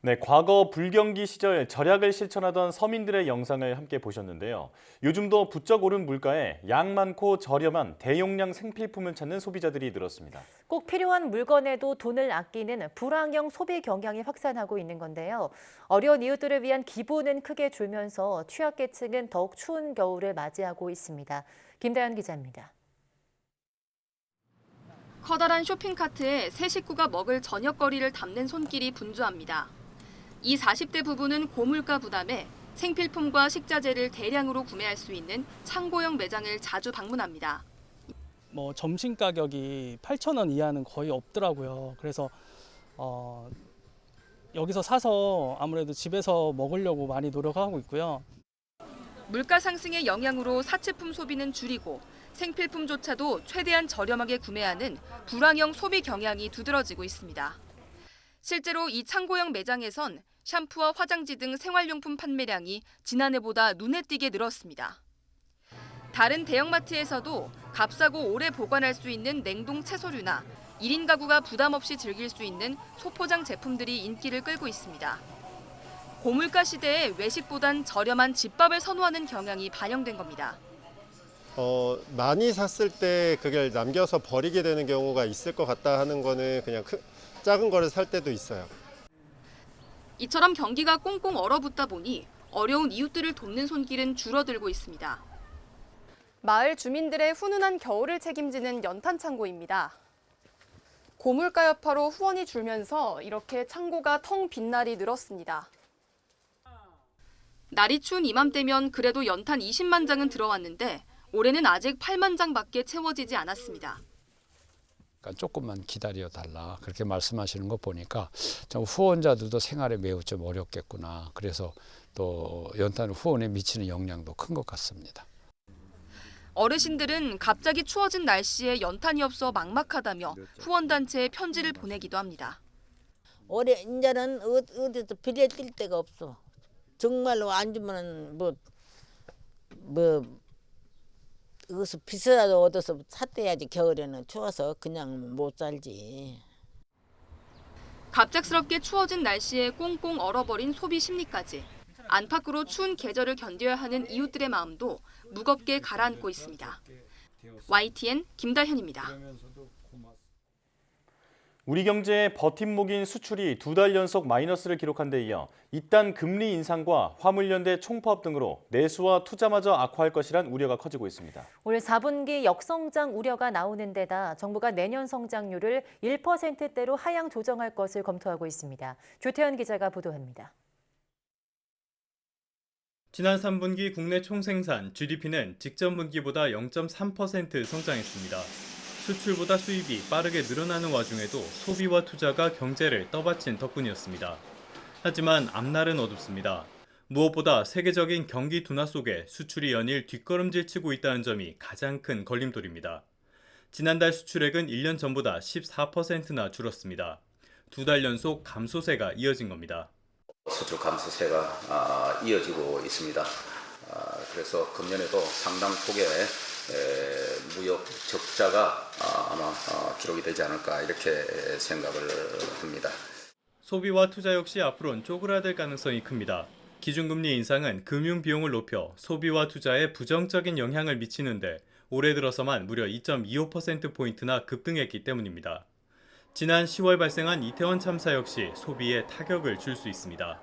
네, 과거 불경기 시절 절약을 실천하던 서민들의 영상을 함께 보셨는데요. 요즘도 부쩍 오른 물가에 양 많고 저렴한 대용량 생필품을 찾는 소비자들이 늘었습니다. 꼭 필요한 물건에도 돈을 아끼는 불황형 소비 경향이 확산하고 있는 건데요. 어려운 이웃들을 위한 기부는 크게 줄면서 취약계층은 더욱 추운 겨울을 맞이하고 있습니다. 김다연 기자입니다. 커다란 쇼핑카트에 세 식구가 먹을 저녁거리를 담는 손길이 분주합니다. 이 40대 부부는 고물가 부담에 생필품과 식자재를 대량으로 구매할 수 있는 창고형 매장을 자주 방문합니다. 점심 가격이 8,000원 이하는 거의 없더라고요. 그래서 여기서 사서 아무래도 집에서 먹으려고 많이 노력하고 있고요. 물가 상승의 영향으로 사치품 소비는 줄이고 생필품조차도 최대한 저렴하게 구매하는 불황형 소비 경향이 두드러지고 있습니다. 실제로 이 창고형 매장에선 샴푸와 화장지 등 생활용품 판매량이 지난해보다 눈에 띄게 늘었습니다. 다른 대형마트에서도 값싸고 오래 보관할 수 있는 냉동 채소류나 1인 가구가 부담 없이 즐길 수 있는 소포장 제품들이 인기를 끌고 있습니다. 고물가 시대에 외식보단 저렴한 집밥을 선호하는 경향이 반영된 겁니다. 많이 샀을 때 그걸 남겨서 버리게 되는 경우가 있을 것 같다 하는 거는 그냥 작은 거를 살 때도 있어요. 이처럼 경기가 꽁꽁 얼어붙다 보니 어려운 이웃들을 돕는 손길은 줄어들고 있습니다. 마을 주민들의 훈훈한 겨울을 책임지는 연탄 창고입니다. 고물가 여파로 후원이 줄면서 이렇게 창고가 텅 빈 날이 늘었습니다. 날이 추운 이맘때면 그래도 연탄 20만 장은 들어왔는데 올해는 아직 8만 장밖에 채워지지 않았습니다. 조금만 기다려달라 그렇게 말씀하시는 거 보니까 좀 후원자들도 생활에 매우 좀 어렵겠구나. 그래서 또 연탄 후원에 미치는 영향도 큰 것 같습니다. 어르신들은 갑자기 추워진 날씨에 연탄이 없어 막막하다며 후원단체에 편지를 보내기도 합니다. 올해 이제는 어디서 빌려 뛸 데가 없어. 정말로 안 주면은 어디서 비싸도 얻어서 샀대야지. 겨울에는 추워서 그냥 못 살지. 갑작스럽게 추워진 날씨에 꽁꽁 얼어버린 소비 심리까지 안팎으로 추운 계절을 견뎌야 하는 이웃들의 마음도 무겁게 가라앉고 있습니다. YTN 김다현입니다. 우리 경제의 버팀목인 수출이 2달 연속 마이너스를 기록한 데 이어 이딴 금리 인상과 화물연대 총파업 등으로 내수와 투자마저 악화할 것이란 우려가 커지고 있습니다. 올 4분기 역성장 우려가 나오는 데다 정부가 내년 성장률을 1%대로 하향 조정할 것을 검토하고 있습니다. 조태현 기자가 보도합니다. 지난 3분기 국내 총생산 GDP는 직전 분기보다 0.3% 성장했습니다. 수출보다 수입이 빠르게 늘어나는 와중에도 소비와 투자가 경제를 떠받친 덕분이었습니다. 하지만 앞날은 어둡습니다. 무엇보다 세계적인 경기 둔화 속에 수출이 연일 뒷걸음질 치고 있다는 점이 가장 큰 걸림돌입니다. 지난달 수출액은 1년 전보다 14%나 줄었습니다. 2달 연속 감소세가 이어진 겁니다. 수출 감소세가 이어지고 있습니다. 그래서 금년에도 상당 폭의 무역 적자가 아마 기록이 되지 않을까 이렇게 생각을 합니다. 소비와 투자 역시 앞으로는 쪼그라들 가능성이 큽니다. 기준금리 인상은 금융 비용을 높여 소비와 투자에 부정적인 영향을 미치는데 올해 들어서만 무려 2.25%포인트나 급등했기 때문입니다. 지난 10월 발생한 이태원 참사 역시 소비에 타격을 줄 수 있습니다.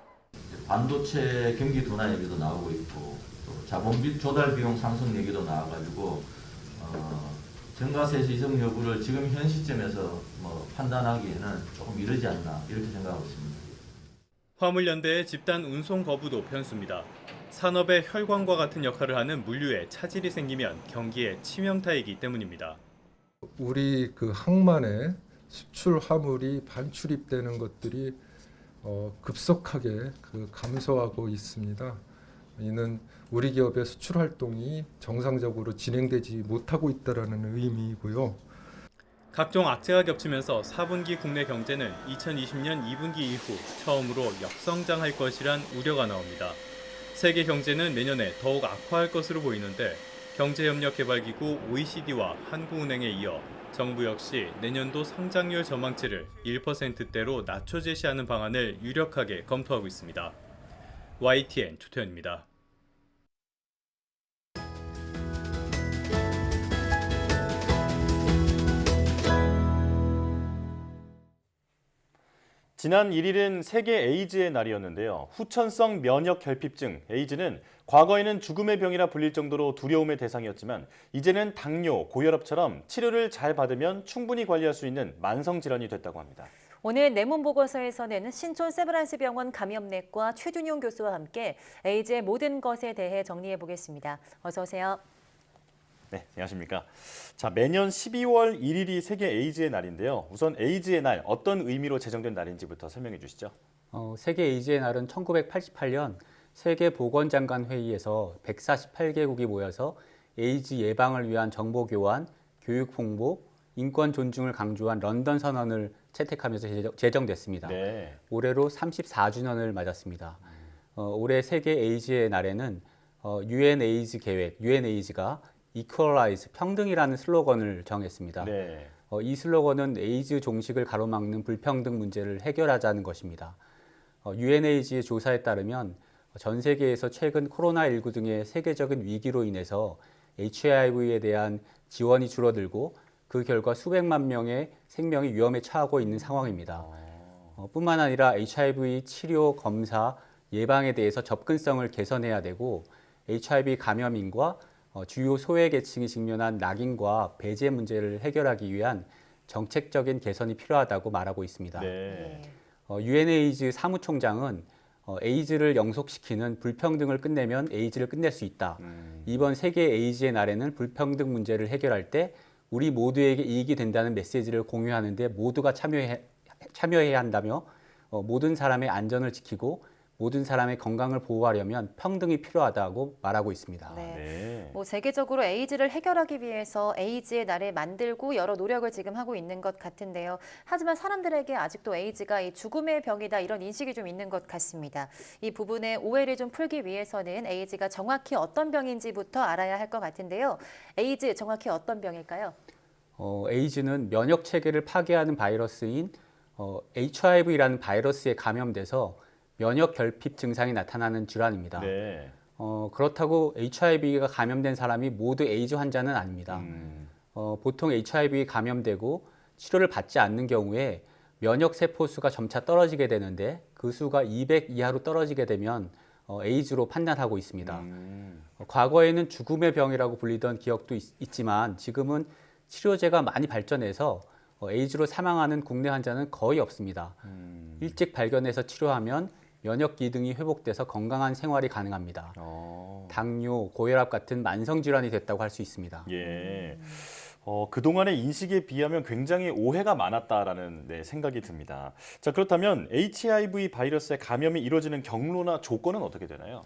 반도체 경기 둔화 얘기도 나오고 있고 또 자본 조달 비용 상승 얘기도 나와가지고 증가세 지정 여부를 지금 현 시점에서 판단하기에는 조금 이르지 않나 이렇게 생각하고 있습니다. 화물연대의 집단 운송 거부도 변수입니다. 산업의 혈관과 같은 역할을 하는 물류에 차질이 생기면 경기에 치명타이기 때문입니다. 우리 그 항만에 수출 화물이 반출입되는 것들이 급속하게 감소하고 있습니다. 이는 우리 기업의 수출 활동이 정상적으로 진행되지 못하고 있다는 의미이고요. 각종 악재가 겹치면서 4분기 국내 경제는 2020년 2분기 이후 처음으로 역성장할 것이란 우려가 나옵니다. 세계 경제는 내년에 더욱 악화할 것으로 보이는데 경제협력개발기구 OECD와 한국은행에 이어 정부 역시 내년도 성장률 전망치를 1%대로 낮춰 제시하는 방안을 유력하게 검토하고 있습니다. YTN 조태현입니다. 지난 1일은 세계 에이즈의 날이었는데요. 후천성 면역 결핍증, 에이즈는 과거에는 죽음의 병이라 불릴 정도로 두려움의 대상이었지만 이제는 당뇨, 고혈압처럼 치료를 잘 받으면 충분히 관리할 수 있는 만성 질환이 됐다고 합니다. 오늘 내문 보고서에서는 신촌 세브란스 병원 감염내과 최준용 교수와 함께 에이즈의 모든 것에 대해 정리해 보겠습니다. 어서 오세요. 네, 안녕하십니까. 자, 매년 12월 1일이 세계 에이즈의 날인데요. 우선 에이즈의 날, 어떤 의미로 제정된 날인지부터 설명해 주시죠. 세계 에이즈의 날은 1988년 세계보건장관 회의에서 148개국이 모여서 에이즈 예방을 위한 정보 교환, 교육 홍보, 인권 존중을 강조한 런던 선언을 채택하면서 제정됐습니다. 네. 올해로 34주년을 맞았습니다. 올해 세계 에이즈의 날에는 UN 에이즈 계획, UNAIDS가 Equalize, 평등이라는 슬로건을 정했습니다. 네. 이 슬로건은 에이즈 종식을 가로막는 불평등 문제를 해결하자는 것입니다. UNAIDS의 조사에 따르면 전 세계에서 최근 코로나19 등의 세계적인 위기로 인해서 HIV에 대한 지원이 줄어들고 그 결과 수백만 명의 생명이 위험에 처하고 있는 상황입니다. 뿐만 아니라 HIV 치료, 검사, 예방에 대해서 접근성을 개선해야 되고 HIV 감염인과 주요 소외계층이 직면한 낙인과 배제 문제를 해결하기 위한 정책적인 개선이 필요하다고 말하고 있습니다. 네. UNAIDS 사무총장은 에이즈를 영속시키는 불평등을 끝내면 에이즈를 끝낼 수 있다. 이번 세계 에이즈의 날에는 불평등 문제를 해결할 때 우리 모두에게 이익이 된다는 메시지를 공유하는 데 모두가 참여해야 한다며 모든 사람의 안전을 지키고 모든 사람의 건강을 보호하려면 평등이 필요하다고 말하고 있습니다. 네. 뭐 세계적으로 에이즈를 해결하기 위해서 에이즈의 날을 만들고 여러 노력을 지금 하고 있는 것 같은데요. 하지만 사람들에게 아직도 에이즈가 이 죽음의 병이다 이런 인식이 좀 있는 것 같습니다. 이 부분에 오해를 좀 풀기 위해서는 에이즈가 정확히 어떤 병인지부터 알아야 할 것 같은데요. 에이즈 정확히 어떤 병일까요? 에이즈는 면역 체계를 파괴하는 바이러스인 HIV라는 바이러스에 감염돼서 면역 결핍 증상이 나타나는 질환입니다. 네. 그렇다고 HIV가 감염된 사람이 모두 에이즈 환자는 아닙니다. 보통 HIV 감염되고 치료를 받지 않는 경우에 면역 세포 수가 점차 떨어지게 되는데 그 수가 200 이하로 떨어지게 되면 에이즈로 판단하고 있습니다. 과거에는 죽음의 병이라고 불리던 기억도 있지만 지금은 치료제가 많이 발전해서 에이즈로 사망하는 국내 환자는 거의 없습니다. 일찍 발견해서 치료하면 면역 기능이 회복돼서 건강한 생활이 가능합니다. 당뇨, 고혈압 같은 만성 질환이 됐다고 할 수 있습니다. 예. 그동안의 인식에 비하면 굉장히 오해가 많았다라는 생각이 듭니다. 자, 그렇다면 HIV 바이러스의 감염이 이루어지는 경로나 조건은 어떻게 되나요?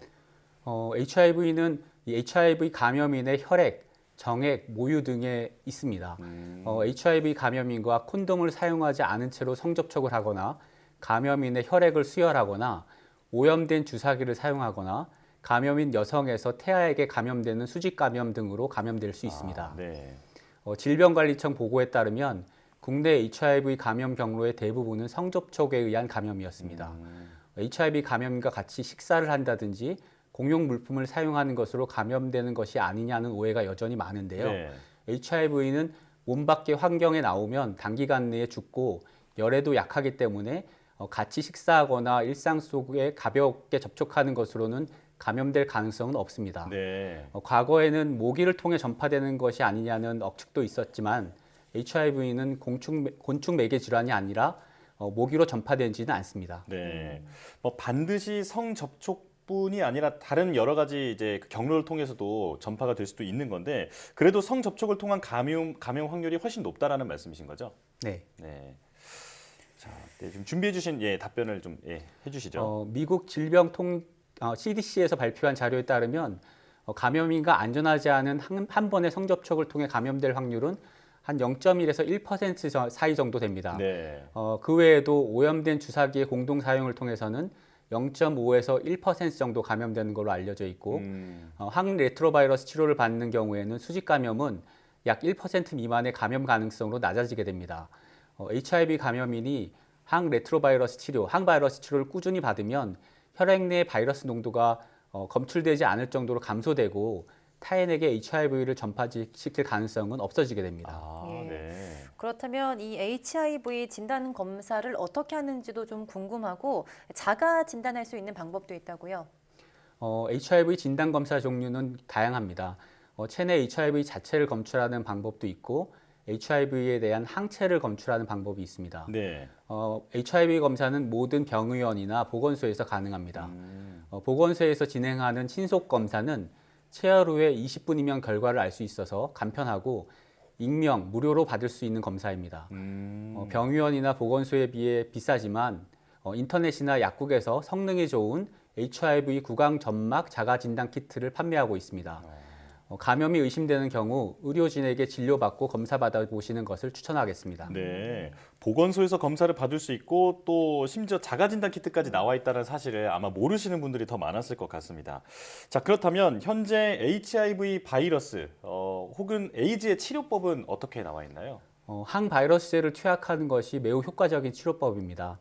HIV는 이 HIV 감염인의 혈액, 정액, 모유 등에 있습니다. HIV 감염인과 콘돔을 사용하지 않은 채로 성접촉을 하거나 감염인의 혈액을 수혈하거나 오염된 주사기를 사용하거나 감염인 여성에서 태아에게 감염되는 수직 감염 등으로 감염될 수 있습니다. 네. 질병관리청 보고에 따르면 국내 HIV 감염 경로의 대부분은 성접촉에 의한 감염이었습니다. HIV 감염인과 같이 식사를 한다든지 공용 물품을 사용하는 것으로 감염되는 것이 아니냐는 오해가 여전히 많은데요. 네. HIV는 몸 밖의 환경에 나오면 단기간 내에 죽고 열에도 약하기 때문에 같이 식사하거나 일상 속에 가볍게 접촉하는 것으로는 감염될 가능성은 없습니다. 네. 과거에는 모기를 통해 전파되는 것이 아니냐는 억측도 있었지만 HIV는 곤충 매개 질환이 아니라 모기로 전파되지는 않습니다. 네. 반드시 성접촉뿐이 아니라 다른 여러 가지 이제 경로를 통해서도 전파가 될 수도 있는 건데 그래도 성접촉을 통한 감염 확률이 훨씬 높다라는 말씀이신 거죠? 네. 네. 자, 좀 준비해 주신 답변을 좀 해주시죠. 미국 CDC에서 발표한 자료에 따르면 감염인과 안전하지 않은 한 번의 성접촉을 통해 감염될 확률은 한 0.1에서 1% 사이 정도 됩니다. 네. 그 외에도 오염된 주사기의 공동 사용을 통해서는 0.5에서 1% 정도 감염되는 걸로 알려져 있고 항레트로바이러스 치료를 받는 경우에는 수직 감염은 약 1% 미만의 감염 가능성으로 낮아지게 됩니다. HIV 감염인이 항레트로바이러스 치료, 항바이러스 치료를 꾸준히 받으면 혈액 내 바이러스 농도가 검출되지 않을 정도로 감소되고 타인에게 HIV를 전파시킬 가능성은 없어지게 됩니다. 네. 그렇다면 이 HIV 진단 검사를 어떻게 하는지도 좀 궁금하고 자가 진단할 수 있는 방법도 있다고요? HIV 진단 검사 종류는 다양합니다. 체내 HIV 자체를 검출하는 방법도 있고 HIV에 대한 항체를 검출하는 방법이 있습니다. 네. HIV 검사는 모든 병의원이나 보건소에서 가능합니다. 보건소에서 진행하는 친속 검사는 체열 후에 20분이면 결과를 알 수 있어서 간편하고 익명, 무료로 받을 수 있는 검사입니다. 병의원이나 보건소에 비해 비싸지만 인터넷이나 약국에서 성능이 좋은 HIV 구강 점막 자가 진단 키트를 판매하고 있습니다. 감염이 의심되는 경우 의료진에게 진료받고 검사받아 보시는 것을 추천하겠습니다. 네, 보건소에서 검사를 받을 수 있고 또 심지어 자가진단 키트까지 나와 있다는 사실을 아마 모르시는 분들이 더 많았을 것 같습니다. 자, 그렇다면 현재 HIV 바이러스 혹은 에이즈의 치료법은 어떻게 나와 있나요? 항바이러스제를 투약하는 것이 매우 효과적인 치료법입니다.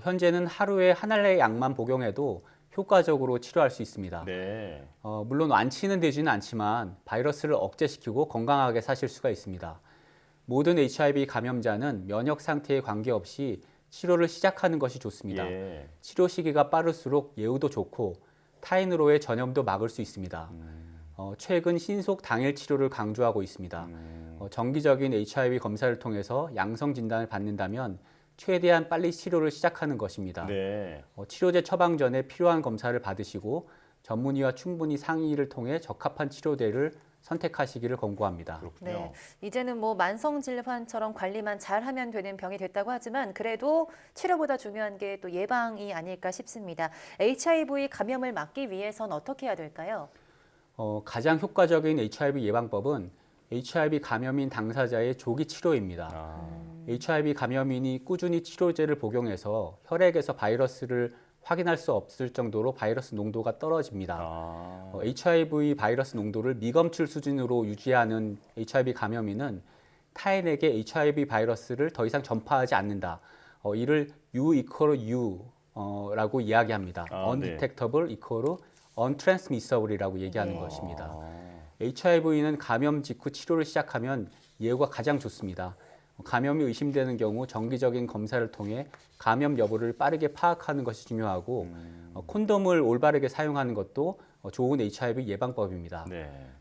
현재는 하루에 한 알의 약만 복용해도 효과적으로 치료할 수 있습니다. 네. 물론 완치는 되지는 않지만 바이러스를 억제시키고 건강하게 사실 수가 있습니다. 모든 HIV 감염자는 면역 상태에 관계없이 치료를 시작하는 것이 좋습니다. 치료 시기가 빠를수록 예후도 좋고 타인으로의 전염도 막을 수 있습니다. 최근 신속 당일 치료를 강조하고 있습니다. 정기적인 HIV 검사를 통해서 양성 진단을 받는다면 최대한 빨리 치료를 시작하는 것입니다. 치료제 처방 전에 필요한 검사를 받으시고 전문의와 충분히 상의를 통해 적합한 치료제를 선택하시기를 권고합니다. 네, 이제는 뭐 만성 질환처럼 관리만 잘하면 되는 병이 됐다고 하지만 그래도 치료보다 중요한 게 또 예방이 아닐까 싶습니다. HIV 감염을 막기 위해선 어떻게 해야 될까요? 가장 효과적인 HIV 예방법은 HIV 감염인 당사자의 조기 치료입니다. HIV 감염인이 꾸준히 치료제를 복용해서 혈액에서 바이러스를 확인할 수 없을 정도로 바이러스 농도가 떨어집니다. HIV 바이러스 농도를 미검출 수준으로 유지하는 HIV 감염인은 타인에게 HIV 바이러스를 더 이상 전파하지 않는다. 이를 U equal U라고 이야기합니다. Undetectable equal Untransmissible이라고 얘기하는 것입니다. HIV는 감염 직후 치료를 시작하면 예후가 가장 좋습니다. 감염이 의심되는 경우 정기적인 검사를 통해 감염 여부를 빠르게 파악하는 것이 중요하고 콘돔을 올바르게 사용하는 것도 좋은 HIV 예방법입니다.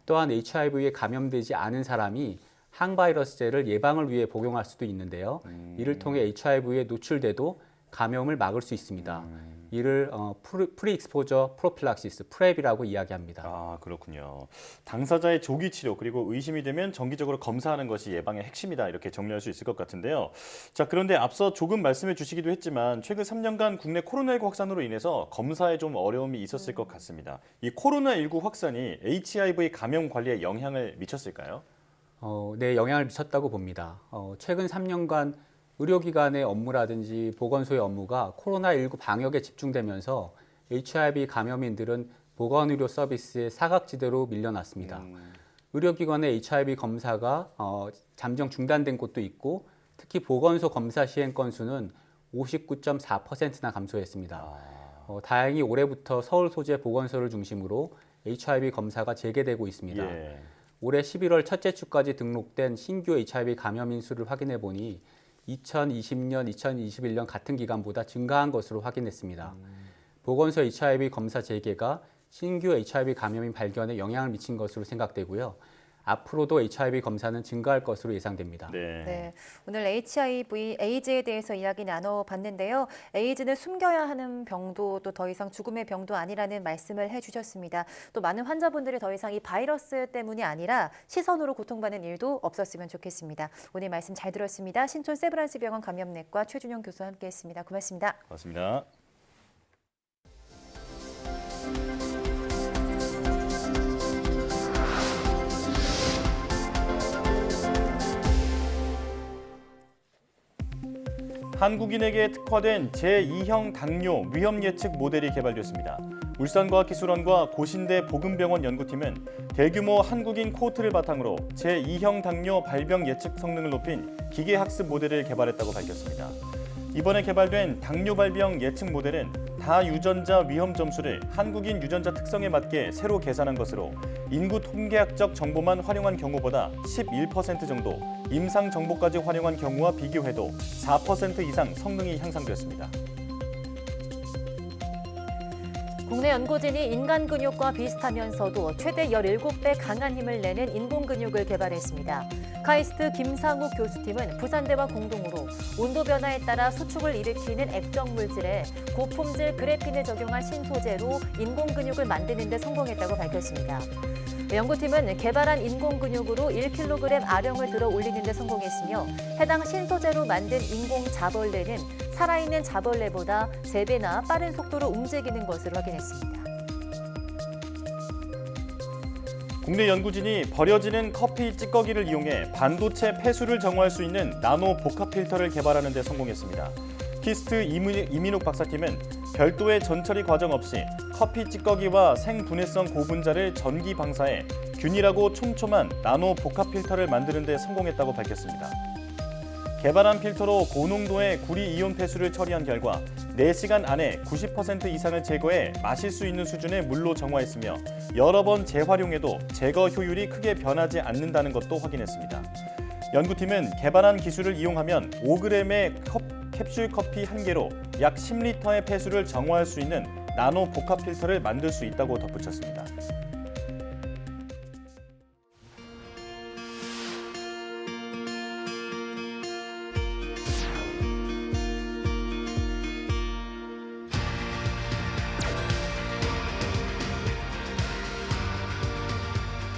또한 HIV에 감염되지 않은 사람이 항바이러스제를 예방을 위해 복용할 수도 있는데요. 이를 통해 HIV에 노출돼도 감염을 막을 수 있습니다. 이를 프리익스포저 프로필락시스, 프랩이라고 이야기합니다. 그렇군요. 당사자의 조기 치료 그리고 의심이 되면 정기적으로 검사하는 것이 예방의 핵심이다 이렇게 정리할 수 있을 것 같은데요. 자, 그런데 앞서 조금 말씀해 주시기도 했지만 최근 3년간 국내 코로나19 확산으로 인해서 검사에 좀 어려움이 있었을 것 같습니다. 이 코로나19 확산이 HIV 감염 관리에 영향을 미쳤을까요? 네, 영향을 미쳤다고 봅니다. 최근 3년간 의료기관의 업무라든지 보건소의 업무가 코로나19 방역에 집중되면서 HIV 감염인들은 보건의료 서비스의 사각지대로 밀려났습니다. 의료기관의 HIV 검사가 잠정 중단된 곳도 있고 특히 보건소 검사 시행 건수는 59.4%나 감소했습니다. 다행히 올해부터 서울 소재 보건소를 중심으로 HIV 검사가 재개되고 있습니다. 올해 11월 첫째 주까지 등록된 신규 HIV 감염인 수를 확인해 보니 2020년, 2021년 같은 기간보다 증가한 것으로 확인했습니다. 보건소 HIV 검사 재개가 신규 HIV 감염인 발견에 영향을 미친 것으로 생각되고요. 앞으로도 HIV 검사는 증가할 것으로 예상됩니다. 네, 오늘 HIV, 에이즈에 대해서 이야기 나눠봤는데요. 에이즈는 숨겨야 하는 병도 또 더 이상 죽음의 병도 아니라는 말씀을 해주셨습니다. 또 많은 환자분들이 더 이상 이 바이러스 때문이 아니라 시선으로 고통받는 일도 없었으면 좋겠습니다. 오늘 말씀 잘 들었습니다. 신촌 세브란스 병원 감염내과 최준영 교수와 함께했습니다. 고맙습니다. 고맙습니다. 한국인에게 특화된 제2형 당뇨 위험 예측 모델이 개발됐습니다. 울산과학기술원과 고신대 보금병원 연구팀은 대규모 한국인 코호트를 바탕으로 제2형 당뇨 발병 예측 성능을 높인 기계학습 모델을 개발했다고 밝혔습니다. 이번에 개발된 당뇨 발병 예측 모델은 다유전자 위험 점수를 한국인 유전자 특성에 맞게 새로 계산한 것으로 인구 통계학적 정보만 활용한 경우보다 11% 정도, 임상 정보까지 활용한 경우와 비교해도 4% 이상 성능이 향상되었습니다. 국내 연구진이 인간 근육과 비슷하면서도 최대 17배 강한 힘을 내는 인공 근육을 개발했습니다. 카이스트 김상욱 교수팀은 부산대와 공동으로 온도 변화에 따라 수축을 일으키는 액정 물질에 고품질 그래핀을 적용한 신소재로 인공 근육을 만드는 데 성공했다고 밝혔습니다. 연구팀은 개발한 인공 근육으로 1kg 아령을 들어 올리는 데 성공했으며 해당 신소재로 만든 인공 자벌레는 살아있는 자벌레보다 3배나 빠른 속도로 움직이는 것으로 확인했습니다. 국내 연구진이 버려지는 커피 찌꺼기를 이용해 반도체 폐수를 정화할 수 있는 나노 복합 필터를 개발하는 데 성공했습니다. 키스트 이민욱 박사팀은 별도의 전처리 과정 없이 커피 찌꺼기와 생분해성 고분자를 전기 방사해 균일하고 촘촘한 나노 복합 필터를 만드는 데 성공했다고 밝혔습니다. 개발한 필터로 고농도의 구리 이온 폐수를 처리한 결과 4시간 안에 90% 이상을 제거해 마실 수 있는 수준의 물로 정화했으며 여러 번 재활용해도 제거 효율이 크게 변하지 않는다는 것도 확인했습니다. 연구팀은 개발한 기술을 이용하면 5g의 캡슐 커피 1개로 약 10리터의 폐수를 정화할 수 있는 나노 복합 필터를 만들 수 있다고 덧붙였습니다.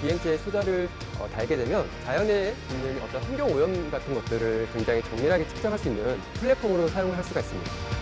비행체에 수자를 달게 되면 자연에 있는 어떤 환경 오염 같은 것들을 굉장히 정밀하게 측정할 수 있는 플랫폼으로 사용을 할 수가 있습니다.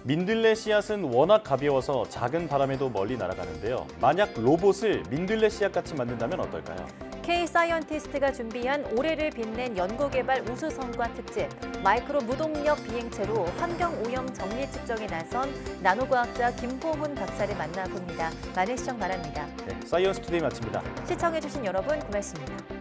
민들레 씨앗은 워낙 가벼워서 작은 바람에도 멀리 날아가는데요. 만약 로봇을 민들레 씨앗같이 만든다면 어떨까요? K-사이언티스트가 준비한 올해를 빛낸 연구개발 우수성과 특집, 마이크로 무동력 비행체로 환경오염 정리 측정에 나선 나노과학자 김호훈 박사를 만나봅니다. 많은 시청 바랍니다. 사이언스 투데이 마칩니다. 시청해주신 여러분 고맙습니다.